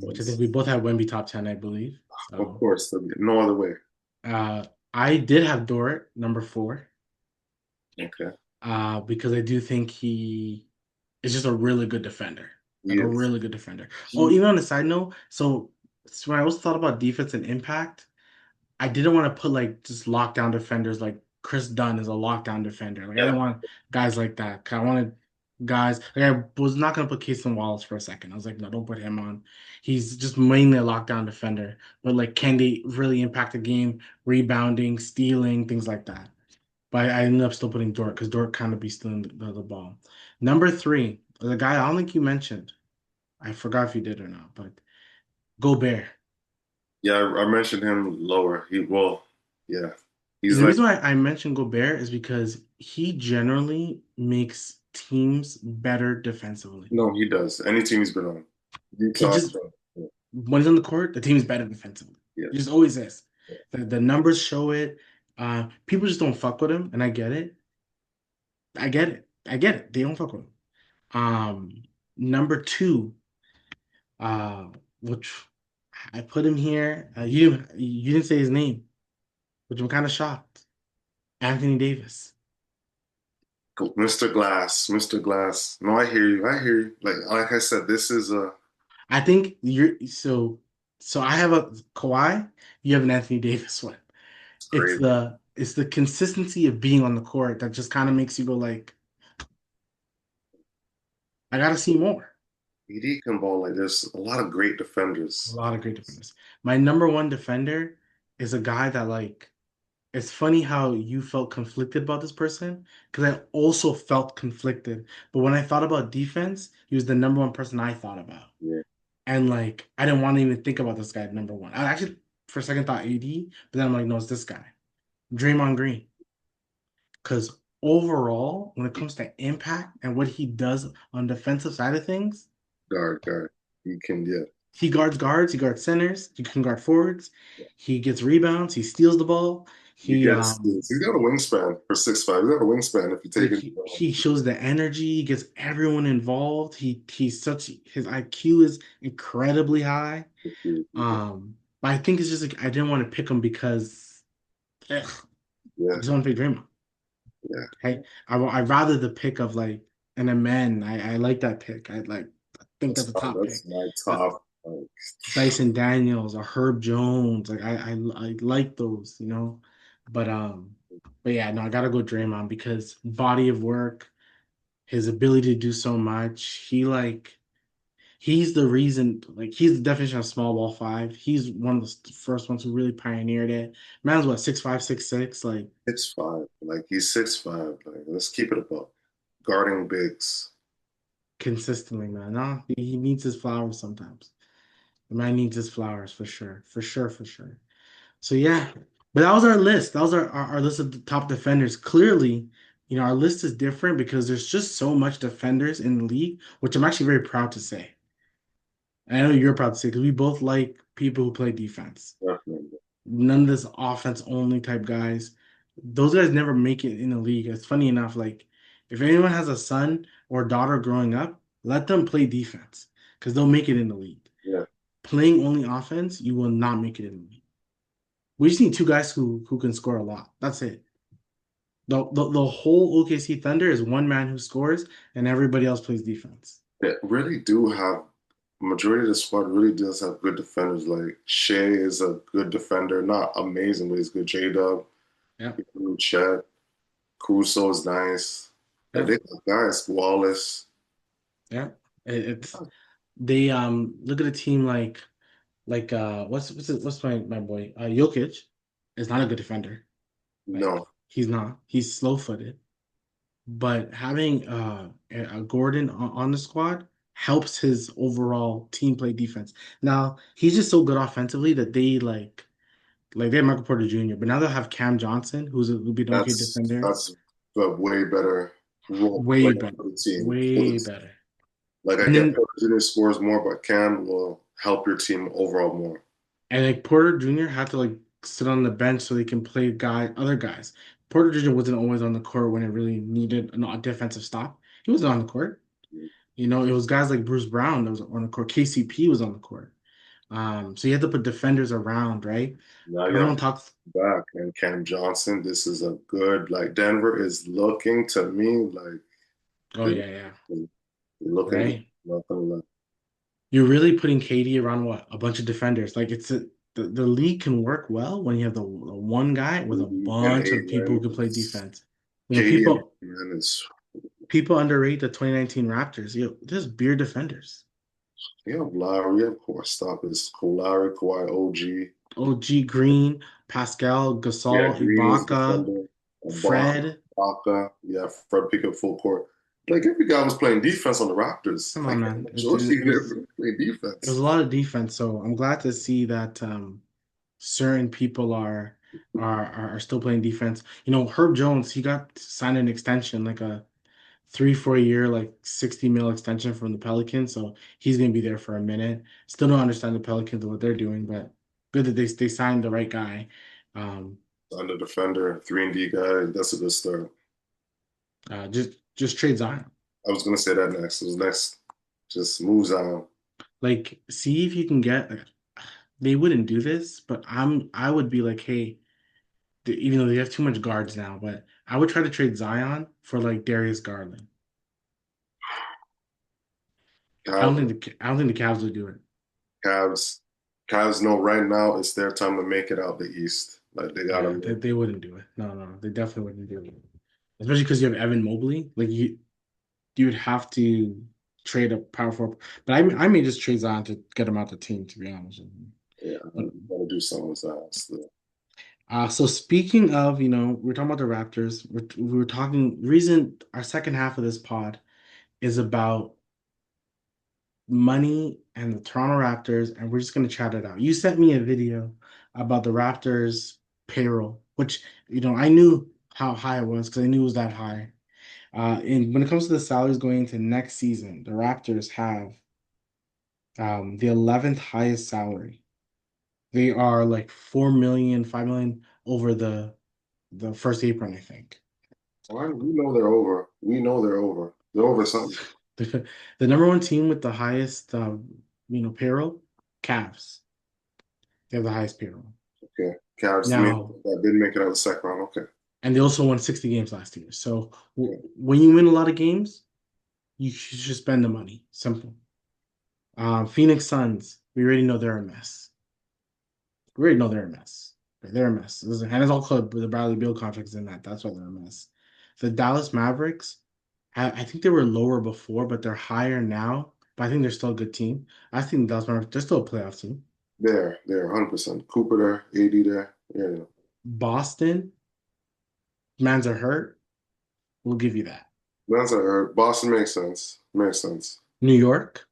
A: which I think we both have Wemby top 10, I believe.
B: of
A: So
B: course, no other way.
A: uh I did have Dort number four,
B: Okay,
A: because I do think he is just a really good defender.
B: he
A: Like a
B: is.
A: really good defender. Oh,
B: He
A: even on a side note, so when I also thought about defense and impact, I didn't want to put like just lockdown defenders like Chris Dunn is a lockdown defender. Like I
B: yeah,
A: didn't want guys like that. 'Cause I wanted guys like I was not gonna put Casey Wallace for a second. I was like, no, don't put him on. He's just mainly a lockdown defender. But like, can they really impact the game, rebounding, stealing, things like that? But I ended up still putting Dort because Dort kind of be stealing the ball. Number three, the guy I don't think you mentioned. I forgot if you did or not, but Gobert.
B: yeah. I mentioned him lower. Yeah, he's
A: The
B: like
A: reason why I mentioned Gobert is because he generally makes teams better defensively.
B: no, he does. Any team he's been on,
A: He
B: Utah.
A: just when he's on the court, the team's better defensively. He just
B: Yes,
A: always is. The numbers show it. People just don't fuck with him, and I get it. I get it. I get it. They don't fuck with him. Number two, uh, which I put him here. You didn't say his name, which I'm kind of shocked. Anthony Davis.
B: Mr. Glass, Mr. Glass. No, I hear you. I hear you. Like I said, this is a
A: I think so I have a Kawhi, you have an Anthony Davis one.
B: it's
A: It's
B: crazy.
A: the consistency of being on the court that just kind of makes you go like, I gotta see more.
B: ED can ball like there's a lot of great
A: A
B: defenders.
A: lot of great defenders. My number one defender is a guy that like it's funny how you felt conflicted about this person because I also felt conflicted. But when I thought about defense, he was the number one person I thought about.
B: Yeah,
A: And like I didn't want to even think about this guy at number one. I actually for a second thought AD, but then I'm like, no, it's this guy. Draymond Green. Because overall, when it
B: he
A: comes to impact and what he does on defensive side of things,
B: guard. He can
A: he guards guards, he guards centers, he can guard forwards, he gets rebounds, he steals the ball,
B: he
A: he
B: gets he's got a wingspan for 6'5". He's got a wingspan if you
A: like
B: take it.
A: he shows the energy, he gets everyone involved. He's such his IQ is incredibly high. But I think it's just like I didn't want to pick him because ugh, I
B: Yeah,
A: just want to pick Draymond.
B: yeah.
A: Hey, I'd rather the pick of like an Amen. I like that pick. I think that's a top
B: That's
A: pick.
B: my
A: Uh,
B: top. Like,
A: Dyson Daniels or Herb Jones. Like I like those, you know. But um, but yeah, no, I gotta go Draymond because body of work, his ability to do so much. He like He's the reason, like he's the definition of small ball five. He's one of the first ones who really pioneered it. Man's what, 6'5", 6'6", like
B: 6'5", like he's 6'5". Like let's keep it above guarding bigs.
A: consistently, man. No, he needs his flowers sometimes. The man needs his flowers for sure, for sure, for sure. So yeah, but that was our list. That was our list of the top defenders. Clearly, our list is different because there's just so much defenders in the league, which I'm actually very proud to say. And I know you're proud to say because we both like people who play defense.
B: Definitely.
A: None of this offense only type guys. Those guys never make it in the league. It's funny enough, like if anyone has a son or daughter growing up, let them play defense because they'll make it in the league.
B: Yeah.
A: Playing only offense, you will not make it in the league. We just need two guys who can score a lot. That's it. The whole OKC Thunder is one man who scores and everybody else plays defense.
B: They really do have majority of the squad really does have good defenders. Like Shea is a good defender, not amazing, but he's good. J-Dub,
A: Yeah,
B: Chet, Caruso is nice. Like
A: yeah,
B: they got guys, Wallace.
A: yeah. It's they look at a team like what's my boy Jokic is not a good defender. Like
B: No,
A: he's not. He's slow footed. But having a Gordon on the squad helps his overall team play defense. Now he's just so good offensively that they like they have Michael Porter Jr. But now they'll have Cam Johnson, who'll be an okay defender,
B: that's a way better role
A: way
B: player
A: better,
B: for the team.
A: way better.
B: Like I
A: And
B: get
A: then
B: Porter Jr. scores more, but Cam will help your team overall more.
A: and like Porter Jr. had to like sit on the bench so they can play other guys. Porter Jr. wasn't always on the court when it really needed a defensive stop. He wasn't on the court. It was guys like Bruce Brown that was on the court. KCP was on the court. So you had to put defenders around, right?
B: Now you have
A: Everyone talks.
B: back and Cam Johnson. This is a good like Denver is looking to me like
A: Oh
B: they're
A: yeah, yeah,
B: looking good.
A: right.
B: Not gonna lie.
A: You're really putting KD around what? A bunch of defenders. Like the league can work well when you have the one guy with a
B: KD and
A: bunch of people
B: Amen
A: who can play
B: is
A: defense.
B: KD and
A: People
B: Amen is
A: people underrate the 2019 Raptors. There's beer defenders.
B: you have Lowry, of course. Stop this. Lowry, Kawhi, OG.
A: OG Green, Pascal,
B: Yeah,
A: Gasol,
B: Green is
A: Ibaka,
B: defender.
A: Fred.
B: Ibaka. Yeah, Fred Pickett full court. Like every guy was playing defense on the Raptors.
A: Come on,
B: Like
A: man.
B: majority of them playing
A: It was
B: defense.
A: a lot of defense, so I'm glad to see that certain people are still playing defense. Herb Jones, he got signed an extension, like a 3 4 year, like 60 mil extension from the Pelicans, so he's gonna be there for a minute. Still don't understand the Pelicans and what they're doing, but good that they signed the right guy. Um,
B: Under defender, 3-and-D guy. That's a good start.
A: just trade Zion.
B: I was gonna say that next. It was next. Just moves on.
A: Like, see if you can get. They wouldn't do this, but I would be like, hey, even though they have too much guards now, but I would try to trade Zion for like Darius Garland.
B: Cavs,
A: I don't think the Cavs would do it.
B: Cavs, Cavs know right now it's their time to make it out the East. Like they gotta
A: Yeah,
B: make.
A: they wouldn't do it. No, no, they definitely wouldn't do it. Especially because you have Evan Mobley. Like you would have to trade a power forward. But I may just trade Zion to get him out the team. To be honest with you.
B: Yeah,
A: But
B: I gotta do something with that still.
A: so speaking of, we're talking about the Raptors. We were talking. The reason our second half of this pod is about money and the Toronto Raptors, and we're just gonna chat it out. You sent me a video about the Raptors payroll, which I knew how high it was because I knew it was that high. And when it comes to the salaries going into next season, the Raptors have the 11th highest salary. They are like 4 million, 5 million over the first apron, I think.
B: Why? We know they're over. We know they're over. They're over something.
A: The number one team with the highest payroll, Cavs. They have the highest payroll.
B: Okay. Cavs
A: Now,
B: that didn't make it out of the second round. Okay.
A: and they also won 60 games last year. So
B: Okay.
A: when you win a lot of games, you should spend the money. Simple. Phoenix Suns, we already know they're a mess. We already know they're a mess. They're a mess. And it's all club with the Bradley Beal contracts in that. That's why they're a mess. The Dallas Mavericks, I think they were lower before, but they're higher now but I think they're still a good team. I think Dallas Mavericks, they're still a playoff team.
B: There, 100%. Cooper there, AD there. Yeah, yeah.
A: Boston, Mans are hurt. We'll give you that.
B: That's I heard. Boston makes sense. Makes sense.
A: New York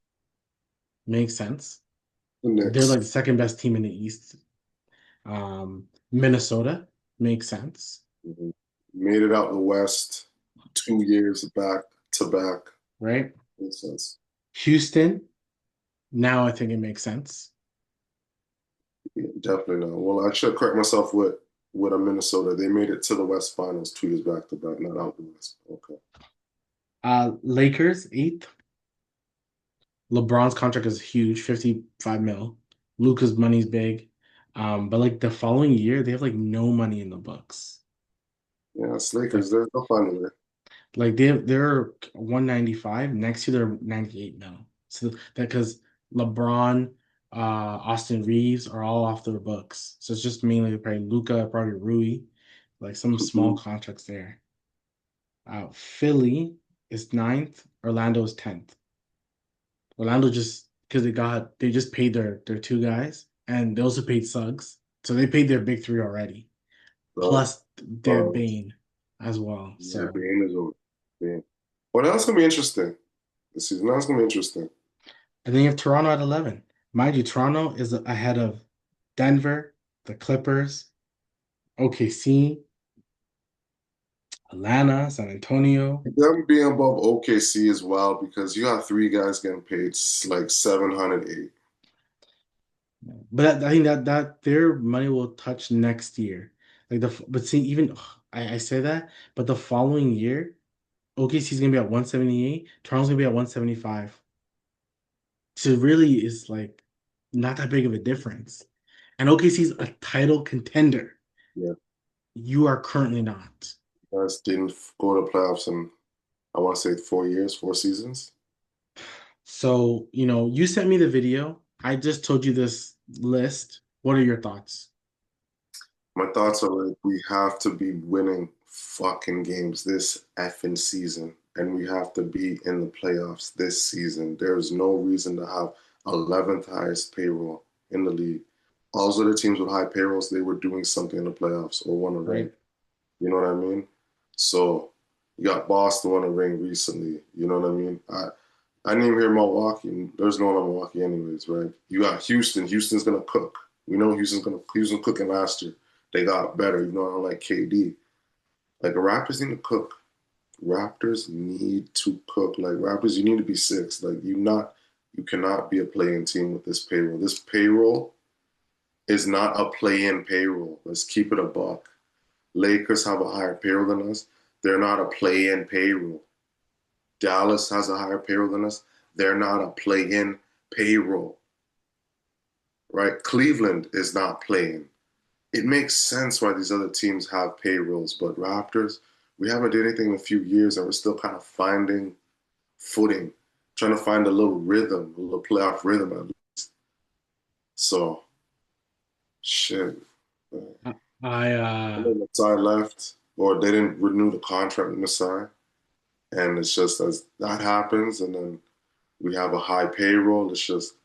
A: makes sense.
B: The
A: They're
B: Knicks
A: like the second best team in the East. Minnesota makes sense,
B: mhm, made it out the West 2 years back to back.
A: right?
B: Makes sense.
A: Houston, now I think it makes sense.
B: Yeah, definitely not. Well, I should correct myself with a Minnesota. They made it to the West Finals 2 years back to back, not out the West. Okay.
A: Lakers, eighth. LeBron's contract is huge, 55 mil. Luca's money's big. But like the following year, they have like no money in the books.
B: Yeah, it's
A: Like
B: Lakers. They'll find a way.
A: they're 195. Next year they're 98 mil. So that because LeBron, Austin Reeves are all off their books. So it's just mainly probably Luca, probably Rui, like some small
B: Mhm.
A: contracts there. Philly is ninth, Orlando is 10th. Orlando just because they just paid their two guys and they also paid Suggs. So they paid their big three already.
B: So,
A: Plus their
B: um,
A: Bane as well.
B: yeah,
A: So
B: Bane is over. Bane. Well, that's gonna be interesting this season. That's gonna be interesting.
A: and then you have Toronto at 11. Mind you, Toronto is ahead of Denver, the Clippers, OKC, Atlanta, San Antonio.
B: Them being above OKC as well because you got three guys getting paid like 700, 8.
A: But I think that their money will touch next year. Like but see, even I say that, but the following year, OKC is gonna be at 178, Toronto's gonna be at 175. So really is like not that big of a difference. And OKC is a title contender.
B: Yeah,
A: You are currently not.
B: guys didn't go to playoffs in I want to say 4 years, 4 seasons.
A: So, you sent me the video. I just told you this list. What are your thoughts?
B: My thoughts are like we have to be winning fucking games this effing season, and we have to be in the playoffs this season. There's no reason to have 11th highest payroll in the league. All those other teams with high payrolls, they were doing something in the playoffs or won a ring.
A: Right?
B: You know what I mean? So you got Boston won a ring recently. You know what I mean? I didn't even hear Milwaukee. There's no one on Milwaukee anyways, right? You got Houston. Houston's gonna cook. We know Houston's cooking last year. They got better, even though I don't like KD. Like the Raptors need to cook. Raptors need to cook. Like Raptors, you need to be six. Like you cannot be a play-in team with this payroll. This payroll is not a play-in payroll. Let's keep it a buck. Lakers have a higher payroll than us. They're not a play-in payroll. Dallas has a higher payroll than us. They're not a play-in payroll, right? Cleveland is not playing. It makes sense why these other teams have payrolls, but Raptors, we haven't did anything in a few years, and we're still kind of finding footing, trying to find a little rhythm, a little playoff rhythm at least. So, shit.
A: I
B: And then Masai left, or they didn't renew the contract with Masai, and it's just as that happens, and then we have a high payroll. It's just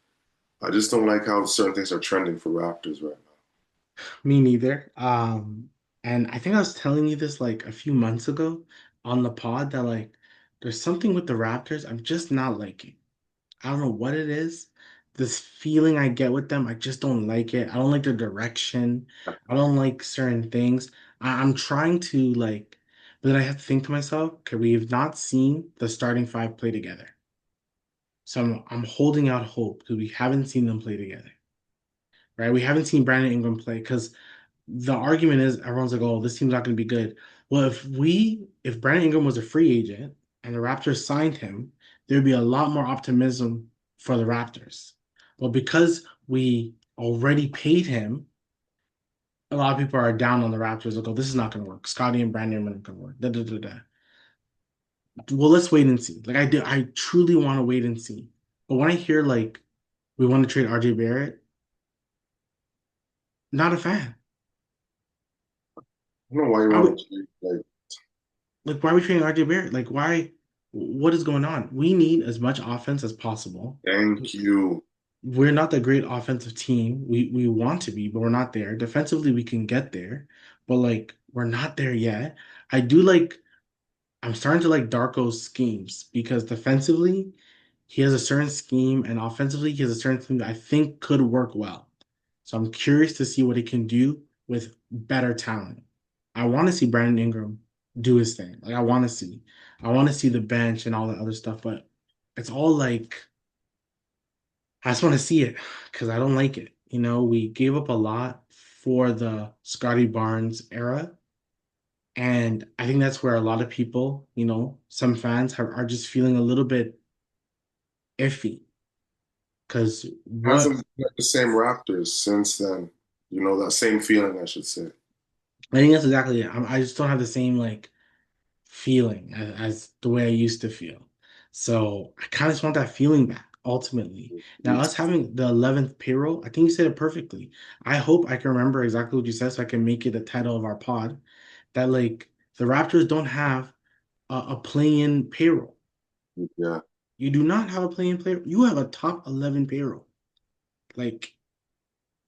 B: I just don't like how certain things are trending for Raptors right
A: Me neither. And I think I was telling you this like a few months ago on the pod that like there's something with the Raptors I'm just not liking. I don't know what it is. This feeling I get with them, I just don't like it. I don't like their direction.
B: now.
A: I don't like certain things. I'm trying to like, but then I have to think to myself, okay, we have not seen the starting five play together. So I'm holding out hope because we haven't seen them play together, right? We haven't seen Brandon Ingram play because the argument is everyone's like, oh, this team's not going to be good. Well, if Brandon Ingram was a free agent and the Raptors signed him, there'd be a lot more optimism for the Raptors. But because we already paid him, a lot of people are down on the Raptors. Like, oh, this is not going to work. Scotty and Brandon are not going to work. Da, da, da, da. Well, let's wait and see. Like I truly want to wait and see. But when I hear like we want to trade RJ Barrett, not a fan.
B: I don't know why you
A: Why
B: want
A: would
B: to like
A: like why are we trading RJ Barrett? Like why? What is going on? We need as much offense as possible.
B: Thank you.
A: We're not the great offensive team. We want to be, but we're not there. Defensively, we can get there, but like we're not there yet. I do like I'm starting to like Darko's schemes because defensively, he has a certain scheme, and offensively, he has a certain thing that I think could work well. So I'm curious to see what he can do with better talent. I want to see Brandon Ingram do his thing. Like I want to see the bench and all that other stuff, but it's all like I just want to see it because I don't like it. You know, we gave up a lot for the Scotty Barnes era. And I think that's where a lot of people, some fans are just feeling a little bit iffy because what
B: Hasn't been the same Raptors since then. You know, that same feeling, I should say.
A: I think that's exactly it. I just don't have the same like feeling as the way I used to feel. So I kind of just want that feeling back ultimately. Now, us having the 11th payroll, I think you said it perfectly. I hope I can remember exactly what you said so I can make it the title of our pod. That like the Raptors don't have a play-in payroll.
B: Yeah.
A: You do not have a play-in player. You have a top 11 payroll. Like,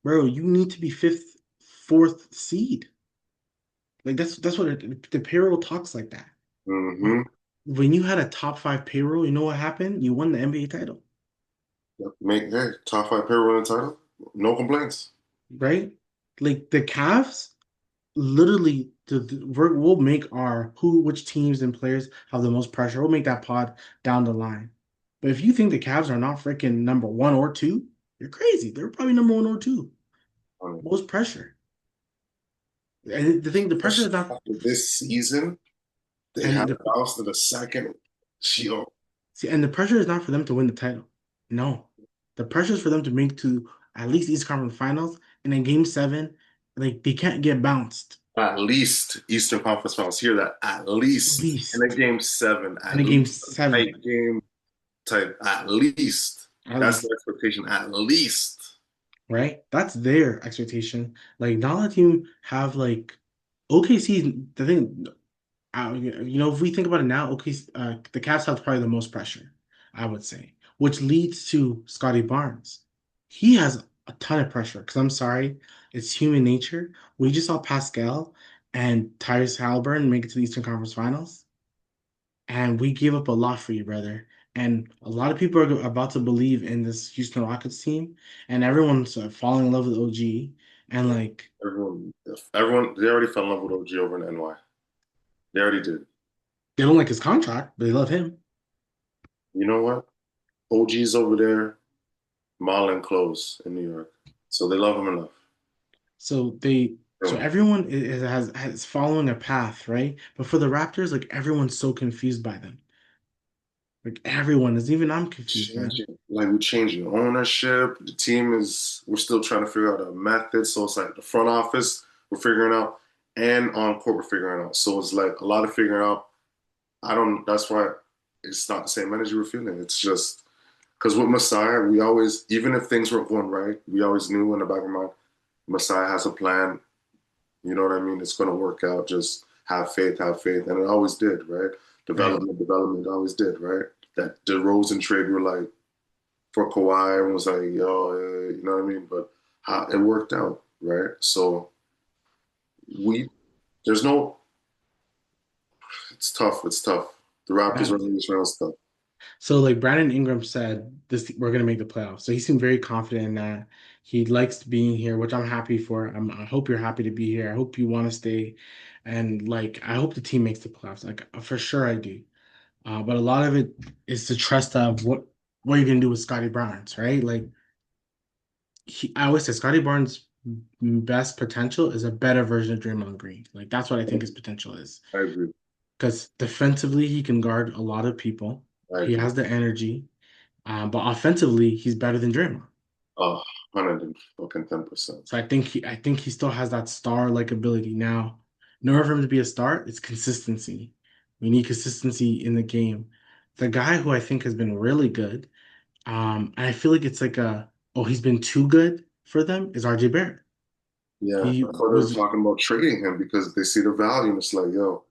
A: bro, you need to be fifth, fourth seed. Like that's what the payroll talks like that.
B: Mm-hmm.
A: When you had a top five payroll, you know what happened? You won the NBA title,
B: Make hey, top five pair winning title. No complaints.
A: right? Like the Cavs, literally, we'll make our which teams and players have the most pressure. We'll make that pod down the line. But if you think the Cavs are not freaking number one or two, you're crazy. They're probably number one or two. Most pressure. And the thing, the pressure is
B: Especially
A: not,
B: after this season, they
A: and
B: have
A: the
B: bounced to the second shield.
A: see, and the pressure is not for them to win the title. No, the pressure is for them to make to at least East Conference Finals, and in Game 7, like they can't get bounced.
B: At least Eastern Conference Finals. Hear that? At
A: At
B: least in a
A: least
B: game seven,
A: in
B: at
A: a Game
B: least a
A: 7,
B: tight game type. At least
A: at
B: that's the
A: least,
B: expectation. At least.
A: right? That's their expectation. Like, not let team have like OKC. The thing, if we think about it now, OKC, the Cavs have probably the most pressure, I would say, which leads to Scotty Barnes. He has a ton of pressure because I'm sorry, it's human nature. We just saw Pascal and Tyrese Halliburton make it to the Eastern Conference Finals, and we gave up a lot for you, brother. And a lot of people are about to believe in this Houston Rockets team, and everyone's falling in love with OG. And
B: Yeah.
A: like,
B: Everyone, they already fell in love with OG over in NY. They already did.
A: they don't like his contract, but they love him.
B: You know what? OG's over there, modeling clothes in New York, so they love him enough.
A: So everyone has following a path, right? But for the Raptors, like everyone's so confused by them. Like everyone is, even I'm confused, man.
B: Changing, like we're changing ownership. The team is, we're still trying to figure out a method. So it's like the front office we're figuring out, and on court we're figuring out. So it's like a lot of figuring out. I don't. That's why it's not the same energy we're feeling. It's just because with Messiah, we always, even if things weren't going right, we always knew in the back of our mind, Messiah has a plan. You know what I mean? It's going to work out. Just have faith, and it always did, right?
A: Right.
B: Development always did, right? That DeRozan trade, we were like for Kawhi, everyone was like, yo, you know what I mean? But how it worked out, right? So we, there's no, it's tough. It's tough. The Raptors
A: Yeah.
B: running this round is tough.
A: So like Brandon Ingram said, this we're gonna make the playoffs. So he seemed very confident in that. He likes being here, which I'm happy for. I hope you're happy to be here. I hope you want to stay, and like I hope the team makes the playoffs. Like for sure I do. But a lot of it is the trust of what you're gonna do with Scotty Barnes, right? Like I always say Scotty Barnes' best potential is a better version of Draymond Green. Like that's what I think his potential is.
B: I agree.
A: Because defensively he can guard a lot of people.
B: I
A: He
B: agree.
A: has the energy. But offensively he's better than Draymond.
B: Oh, 110%.
A: So I think he still has that star-like ability. Now, in order for him to be a star, it's consistency. We need consistency in the game. The guy who I think has been really good. And I feel like it's like he's been too good for them is RJ Barrett.
B: Yeah,
A: He
B: I thought they were
A: was
B: talking about trading him because they see the value, and it's like, yo,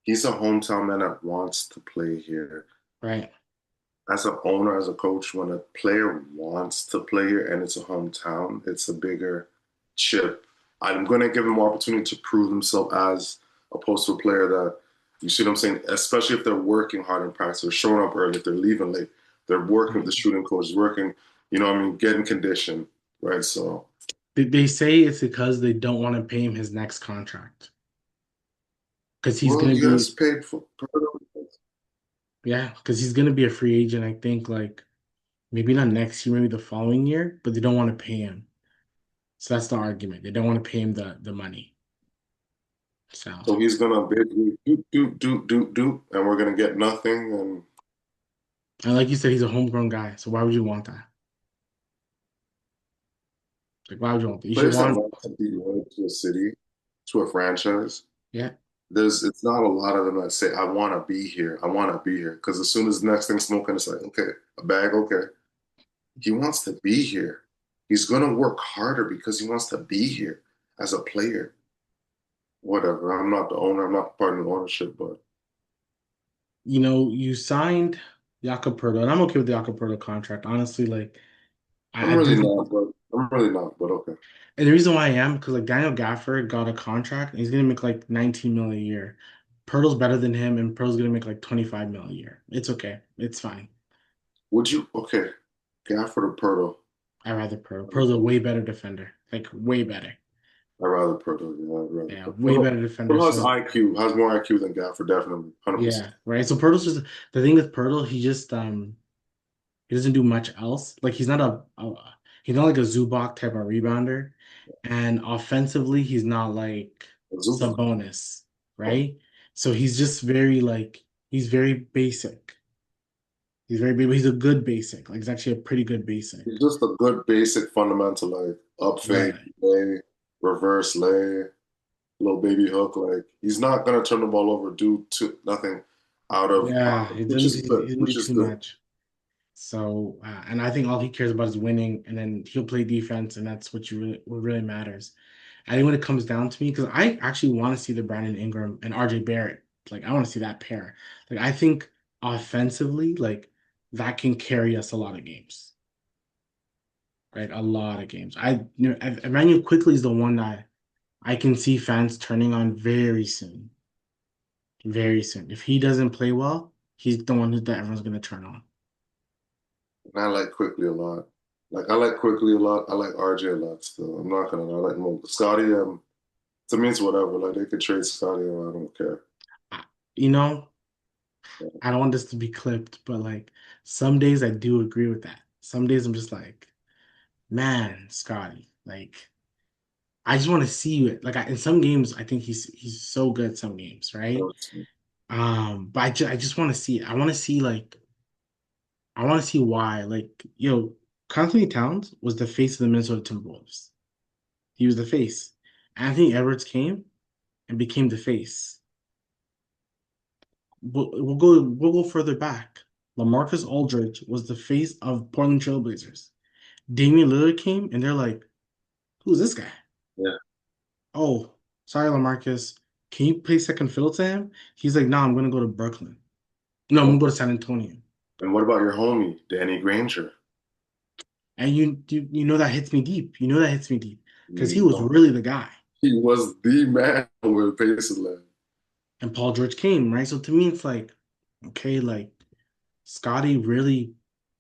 B: He's a hometown man that wants to play here.
A: right?
B: As an owner, as a coach, when a player wants to play here and it's a hometown, it's a bigger chip. I'm going to give him more opportunity to prove himself as opposed to a player that, you see what I'm saying? Especially if they're working hard in practice, they're showing up early, if they're leaving late, they're working with the shooting coach, working, you know what I mean, getting condition, right? So,
A: They say it's because they don't want to pay him his next contract because he's
B: well,
A: gonna
B: he gets
A: be
B: paid for.
A: yeah, because he's gonna be a free agent. I think like maybe not next year, maybe the following year, but they don't want to pay him. So that's the argument. They don't want to pay him the money. So
B: So he's gonna basically do, and we're gonna get nothing. And
A: and like you said, he's a homegrown guy. So why would you want that? Like why would you want that? You should
B: players that
A: want
B: want to be loyal to a city, to a franchise,
A: yeah.
B: it's not a lot of them that say, I want to be here. I want to be here. Because as soon as the next thing smoking, it's like, okay, a bag, okay. He wants to be here. He's going to work harder because he wants to be here as a player. Whatever. I'm not the owner. I'm not part of the ownership, but
A: You know, you signed Jakob Poeltl, and I'm okay with the Jakob Poeltl contract. Honestly, like I do think,
B: I'm really not, but okay.
A: and the reason why I am because like Daniel Gafford got a contract, and he's gonna make like 19 mil a year. Pirtle's better than him, and Pirtle's gonna make like 25 mil a year. It's okay. It's fine.
B: Would you, okay, Gafford or Pirtle?
A: I rather Pirtle. Pirtle's a way better defender. Like way better.
B: I'd rather Pirtle. Yeah, I'd rather
A: Yeah,
B: Pirtle.
A: way better defender.
B: Pirtle has
A: So
B: IQ, has more IQ than Gafford, definitely. 100%.
A: yeah, right. So Pirtle's just the thing with Pirtle, he just he doesn't do much else. Like he's not like a Zubac type of rebounder. And offensively, he's not like
B: Zubac.
A: Sabonis, right? So he's just very like he's very basic. He's very big, but he's a good basic. Like he's actually a pretty good basic.
B: It's just a good basic fundamental, like up fake,
A: Right.
B: lay, reverse lay, little baby hook. Like he's not gonna turn the ball over, do to nothing
A: Yeah,
B: which is
A: he
B: good,
A: doesn't do
B: which is
A: too
B: good.
A: much. So, and I think all he cares about is winning, and then he'll play defense, and that's what really matters. I think when it comes down to me, because I actually want to see the Brandon Ingram and RJ Barrett. Like, I want to see that pair. Like, I think offensively, like that can carry us a lot of games, right? A lot of games. Emmanuel quickly is the one that I can see fans turning on very soon, very soon. If he doesn't play well, he's the one that everyone's gonna turn on.
B: And I like quickly a lot. Like I like quickly a lot. I like RJ a lot still. I'm not gonna lie. I like him. Scotty, to me it's whatever. Like they could trade Scotty, I don't care.
A: I- You know, I don't want this to be clipped, but like some days I do agree with that. Some days I'm just like, man, Scotty, like I just want to see you. Like in some games, I think he's so good at some games, right? But I just want to see it. I want to see why. Like, Anthony Towns was the face of the Minnesota Timberwolves. He was the face. Anthony Edwards came and became the face. We'll go further back. LaMarcus Aldridge was the face of Portland Trailblazers. Damian Lillard came and they're like, "Who's this guy?"
B: Yeah.
A: Oh, sorry, LaMarcus. Can you play second fiddle to him? He's like, "No, I'm gonna go to Brooklyn. No, I'm gonna go to
B: Okay.
A: San Antonio."
B: And what about your homie, Danny Granger?
A: And you know that hits me deep. You know that hits me deep because he
B: You
A: was
B: know,
A: really the guy.
B: he was the man with Paceland.
A: And Paul George came, right? So to me, it's like, okay, like Scotty really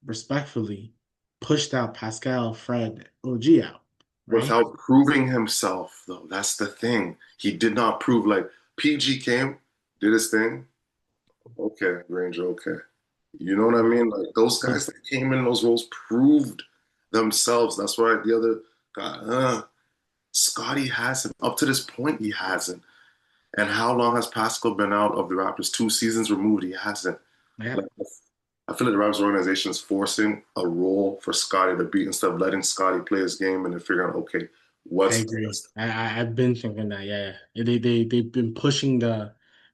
A: respectfully pushed out Pascal, Fred, OG out, right?
B: Without proving himself, though. That's the thing. He did not prove like PG came, did his thing. Okay, Granger, okay. You know what I mean? Like those
A: But
B: guys that came in those roles proved themselves. That's why the other guy, Scotty hasn't. Up to this point, he hasn't. And how long has Pascal been out of the Raptors? 2 seasons removed. He hasn't.
A: yeah,
B: Like, I feel like the Raptors organization is forcing a role for Scotty to be instead of letting Scotty play his game and then figuring out, okay,
A: I
B: what's
A: agree.
B: best.
A: I've been thinking that, yeah. They've been pushing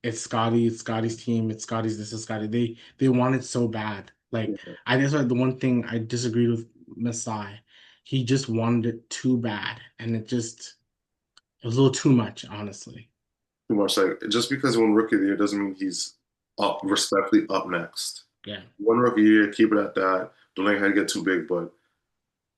A: it's Scotty's team, it's Scotty's this is Scotty. They want it so bad. Like I guess like the one thing I disagreed with Masai. He just wanted it too bad. And it was a little too much, honestly.
B: too much. Like just because he won rookie of the year doesn't mean he's up respectfully up next.
A: Yeah,
B: One rookie year, keep it at that. Don't let him get too big, but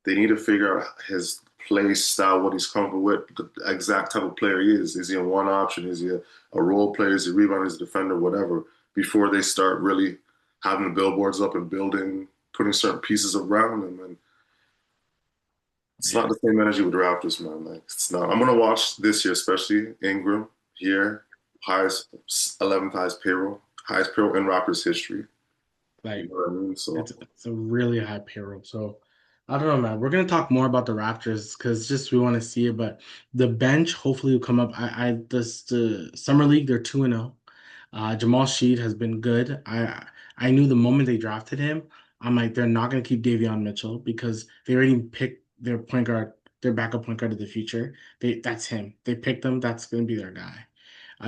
B: they need to figure out his play style, what he's comfortable with, the exact type of player he is. Is he a one option? Is he a role player? Is he a rebounder? Is he a defender? Whatever. Before they start really having the billboards up and building, putting certain pieces around him. And it's
A: yeah.
B: not the same energy with the Raptors, man. Like it's not. I'm gonna watch this year, especially Ingram here, highest 11th highest payroll in Raptors history. You
A: Like
B: know what I mean? So
A: it's a really high payroll. So I don't know, man. We're gonna talk more about the Raptors because just we want to see it. But the bench hopefully will come up. I this the summer league they're 2-0. Jamal Sheed has been good. I knew the moment they drafted him, I'm like they're not gonna keep Davion Mitchell because they already picked their point guard, their backup point guard of the future. That's him. They picked him. That's gonna be their guy.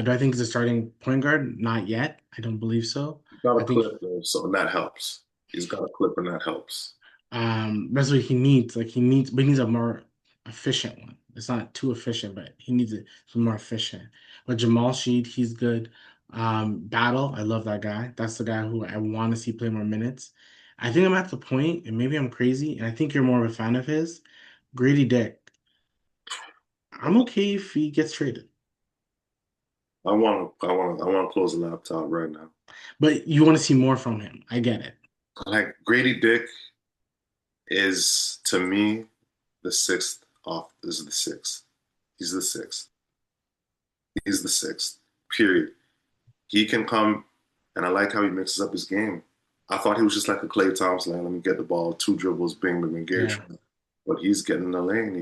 A: Do I think he's a starting point guard? Not yet. I don't believe so.
B: he's got
A: I
B: a
A: think
B: clip though, so and that helps. He's got a clip and that helps.
A: that's what he needs. Like but he needs a more efficient one. It's not too efficient, but he needs it to be more efficient. But Jamal Sheed, he's good. Battle, I love that guy. That's the guy who I want to see play more minutes. I think I'm at the point, and maybe I'm crazy, and I think you're more of a fan of his. Grady Dick. I'm okay if he gets traded,
B: I want to close the laptop right now.
A: but you want to see more from him. I get it.
B: Like Grady Dick is to me the sixth off. This is the sixth. He's the sixth. He's the sixth. Period. He can come, and I like how he mixes up his game. I thought he was just like a Klay Thompson. Like, let me get the ball, two dribbles, bing, bing, bing, Gary
A: Yeah.
B: Trent. But he's getting in the lane.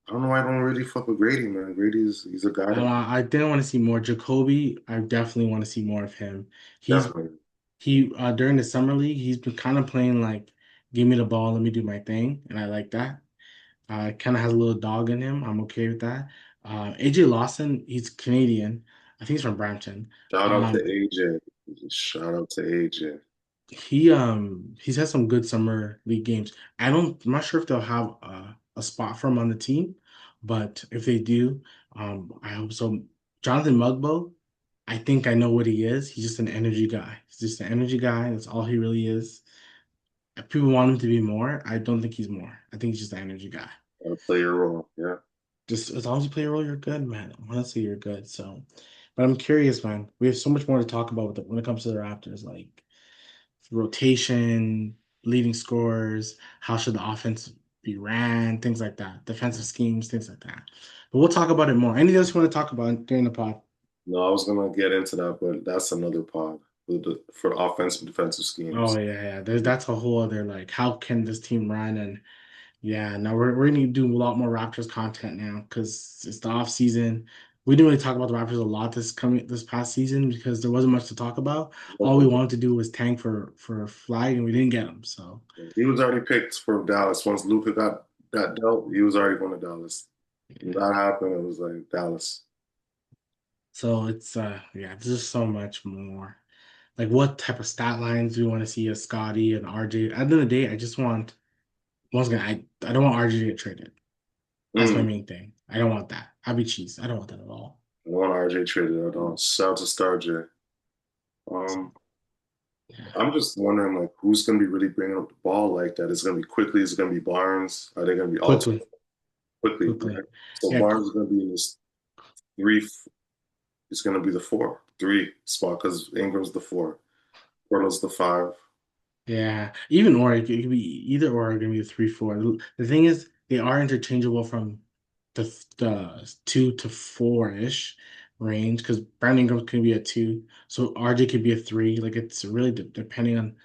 B: I don't know why I don't really fuck with Grady, man. He's a guy that
A: I didn't want to see more. Jacoby, I definitely want to see more of him. He's
B: definitely.
A: He during the summer league, he's been kind of playing like, give me the ball, let me do my thing, and I like that. Kind of has a little dog in him. I'm okay with that. AJ Lawson, he's Canadian. I think he's from Brampton.
B: Shout out to
A: Um,
B: AJ. Shout out to AJ.
A: he's had some good summer league games. I'm not sure if they'll have a spot for him on the team, but if they do, I hope so. Jonathan Mugbo, I think I know what he is. He's just an energy guy. He's just an energy guy. That's all he really is. If people want him to be more, I don't think he's more. I think he's just an energy guy.
B: Gotta play your role. Yeah.
A: Just as long as you play a role, you're good, man. Honestly, you're good. So, but I'm curious, man. We have so much more to talk about when it comes to the Raptors, like rotation, leading scorers, how should the offense be ran, things like that, defensive schemes, things like that. But we'll talk about it more. Anything else you want to talk about during the pod?
B: No, I was gonna get into that, but that's another pod for offensive and defensive
A: Oh
B: schemes.
A: yeah, yeah. That's a whole other like how can this team run and yeah, now we're gonna do a lot more Raptors content now because it's the off season. We didn't really talk about the Raptors a lot this past season because there wasn't much to talk about. All we wanted to do was tank for a flag and we didn't get him. So
B: He was already picked for Dallas. Once Luka got dealt, he was already going to Dallas. When
A: yeah.
B: that happened, it was like Dallas.
A: So it's yeah, there's just so much more. Like what type of stat lines do we want to see as Scotty and RJ? At the end of the day, I just want once again, I don't want RJ to get traded. That's my
B: Mm.
A: main thing. I don't want that. I'd be cheese. I don't want that at all.
B: I want RJ traded at all. Shout out to Star J. Um,
A: Yeah.
B: I'm just wondering like who's going to be really bringing up the ball like that. Is it going to be quickly? Is it going to be Barnes? Are they going to be all
A: Quickly,
B: quickly?
A: quickly.
B: Right. So
A: Yeah,
B: Barnes is going to be in this three. It's going to be the 4-3 spot because Ingram's the 4, Portland's the 5.
A: yeah, even or it could be either or. It can be a 3-4. The thing is, they are interchangeable from the 2 to 4 ish range because Brandon Ingram could be a 2, so RJ could be a 3. Like it's really depending on.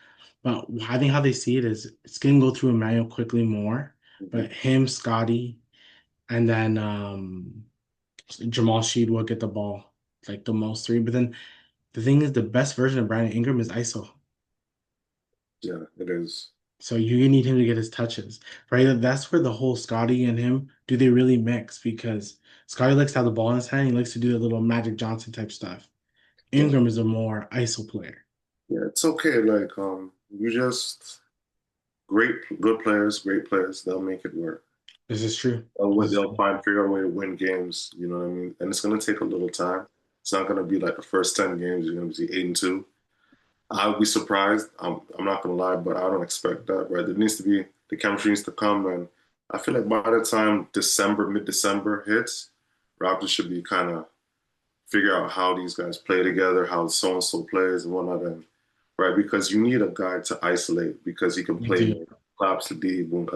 A: But I think how they see it is it's gonna go through Emmanuel quickly more,
B: Mhm.
A: but him, Scotty, and then Jamal Sheed will get the ball like the most three. But then the thing is, the best version of Brandon Ingram is ISO.
B: Yeah, it is.
A: So you need him to get his touches, right? That's where the whole Scotty and him do they really mix because Scotty likes to have the ball in his hand. He likes to do the little Magic Johnson type stuff.
B: Yeah.
A: Ingram is a more ISO player.
B: Yeah, it's okay. Like, you just good players, great players. They'll make it work.
A: This is true.
B: They'll
A: This is
B: they'll
A: true.
B: find figure out a way to win games. You know what I mean? And it's gonna take a little time. It's not going to be like the first 10 games, you're going to see 8-2. I would be surprised. I'm not going to lie, but I don't expect that, right? There needs to be, the chemistry needs to come. And I feel like by the time December, mid-December hits, Raptors should be kind of figure out how these guys play together, how so and so plays and whatnot, and right because you need a guy to isolate because he can
A: You
B: play
A: do.
B: more, claps the D, boom.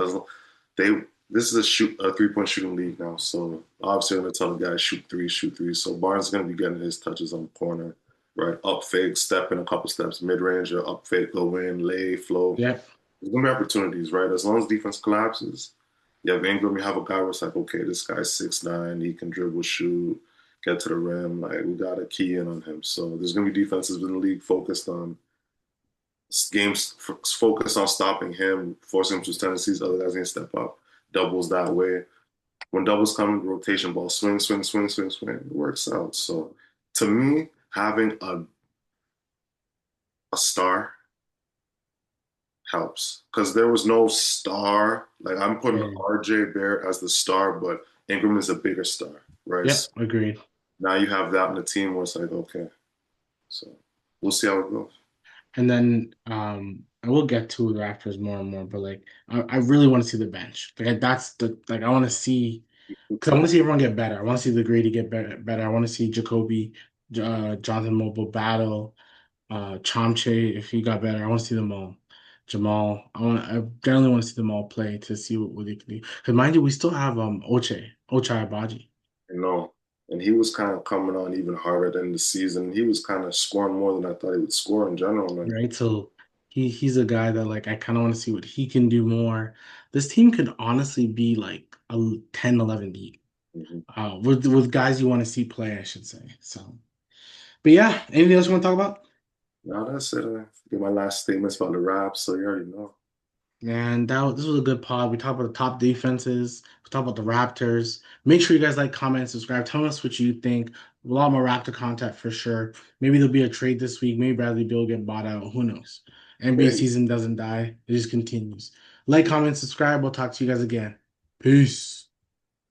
B: They this is a 3 point shooting league now, so obviously I'm gonna tell the guys shoot three, shoot three. So Barnes is gonna be getting his touches on the corner, right? Up fake, step in a couple steps, mid range, or up fake, go in, lay, flow.
A: Yep.
B: There's gonna be opportunities, right? As long as defense collapses, you have Ingram, you have a guy where it's like, okay, this guy's 6'9", he can dribble, shoot, get to the rim. Like we got to key in on him. So there's gonna be defenses in the league focused on games, focused on stopping him, forcing him to his tendencies. Other guys need to step up. Doubles that way. When doubles come in, rotation ball, swing, swing, swing, swing, swing. It works out. So to me, having a star helps because there was no star. Like I'm putting
A: Yeah.
B: RJ Barrett as the star, but Ingram is a bigger star, right? So
A: Yep. Agreed.
B: now you have that in the team where it's like, okay, so we'll see how it goes.
A: And then I will get to the Raptors more and more, but like I really want to see the bench. Like that's the like I want to see because I want to see everyone get better. I want to see the Grady get better. I want to see Jacoby, Jonathan Mobile battle, Chomche if he got better. I want to see them all. Jamal. I generally want to see them all play to see what they can do. Because mind you, we still have Ochai Abaji.
B: You know, and he was kind of coming on even harder than the season. He was kind of scoring more than I thought he would score in general, man.
A: Right? So he's a guy that like I kind of want to see what he can do more. This team could honestly be like a 10-11 deep.
B: Mhm.
A: With guys you want to see play, I should say. So, but yeah, anything else you want to talk about?
B: Now that's it. Get my last statements about the Raps, so you already know.
A: Man, this was a good pod. We talked about the top defenses. We talked about the Raptors. Make sure you guys like, comment, subscribe. Tell us what you think. A lot more Raptor content for sure. Maybe there'll be a trade this week. Maybe Bradley Beal will get bought out. Who knows? NBA
B: Hey.
A: season doesn't die. It just continues. Like, comment, subscribe. We'll talk to you guys again. Peace.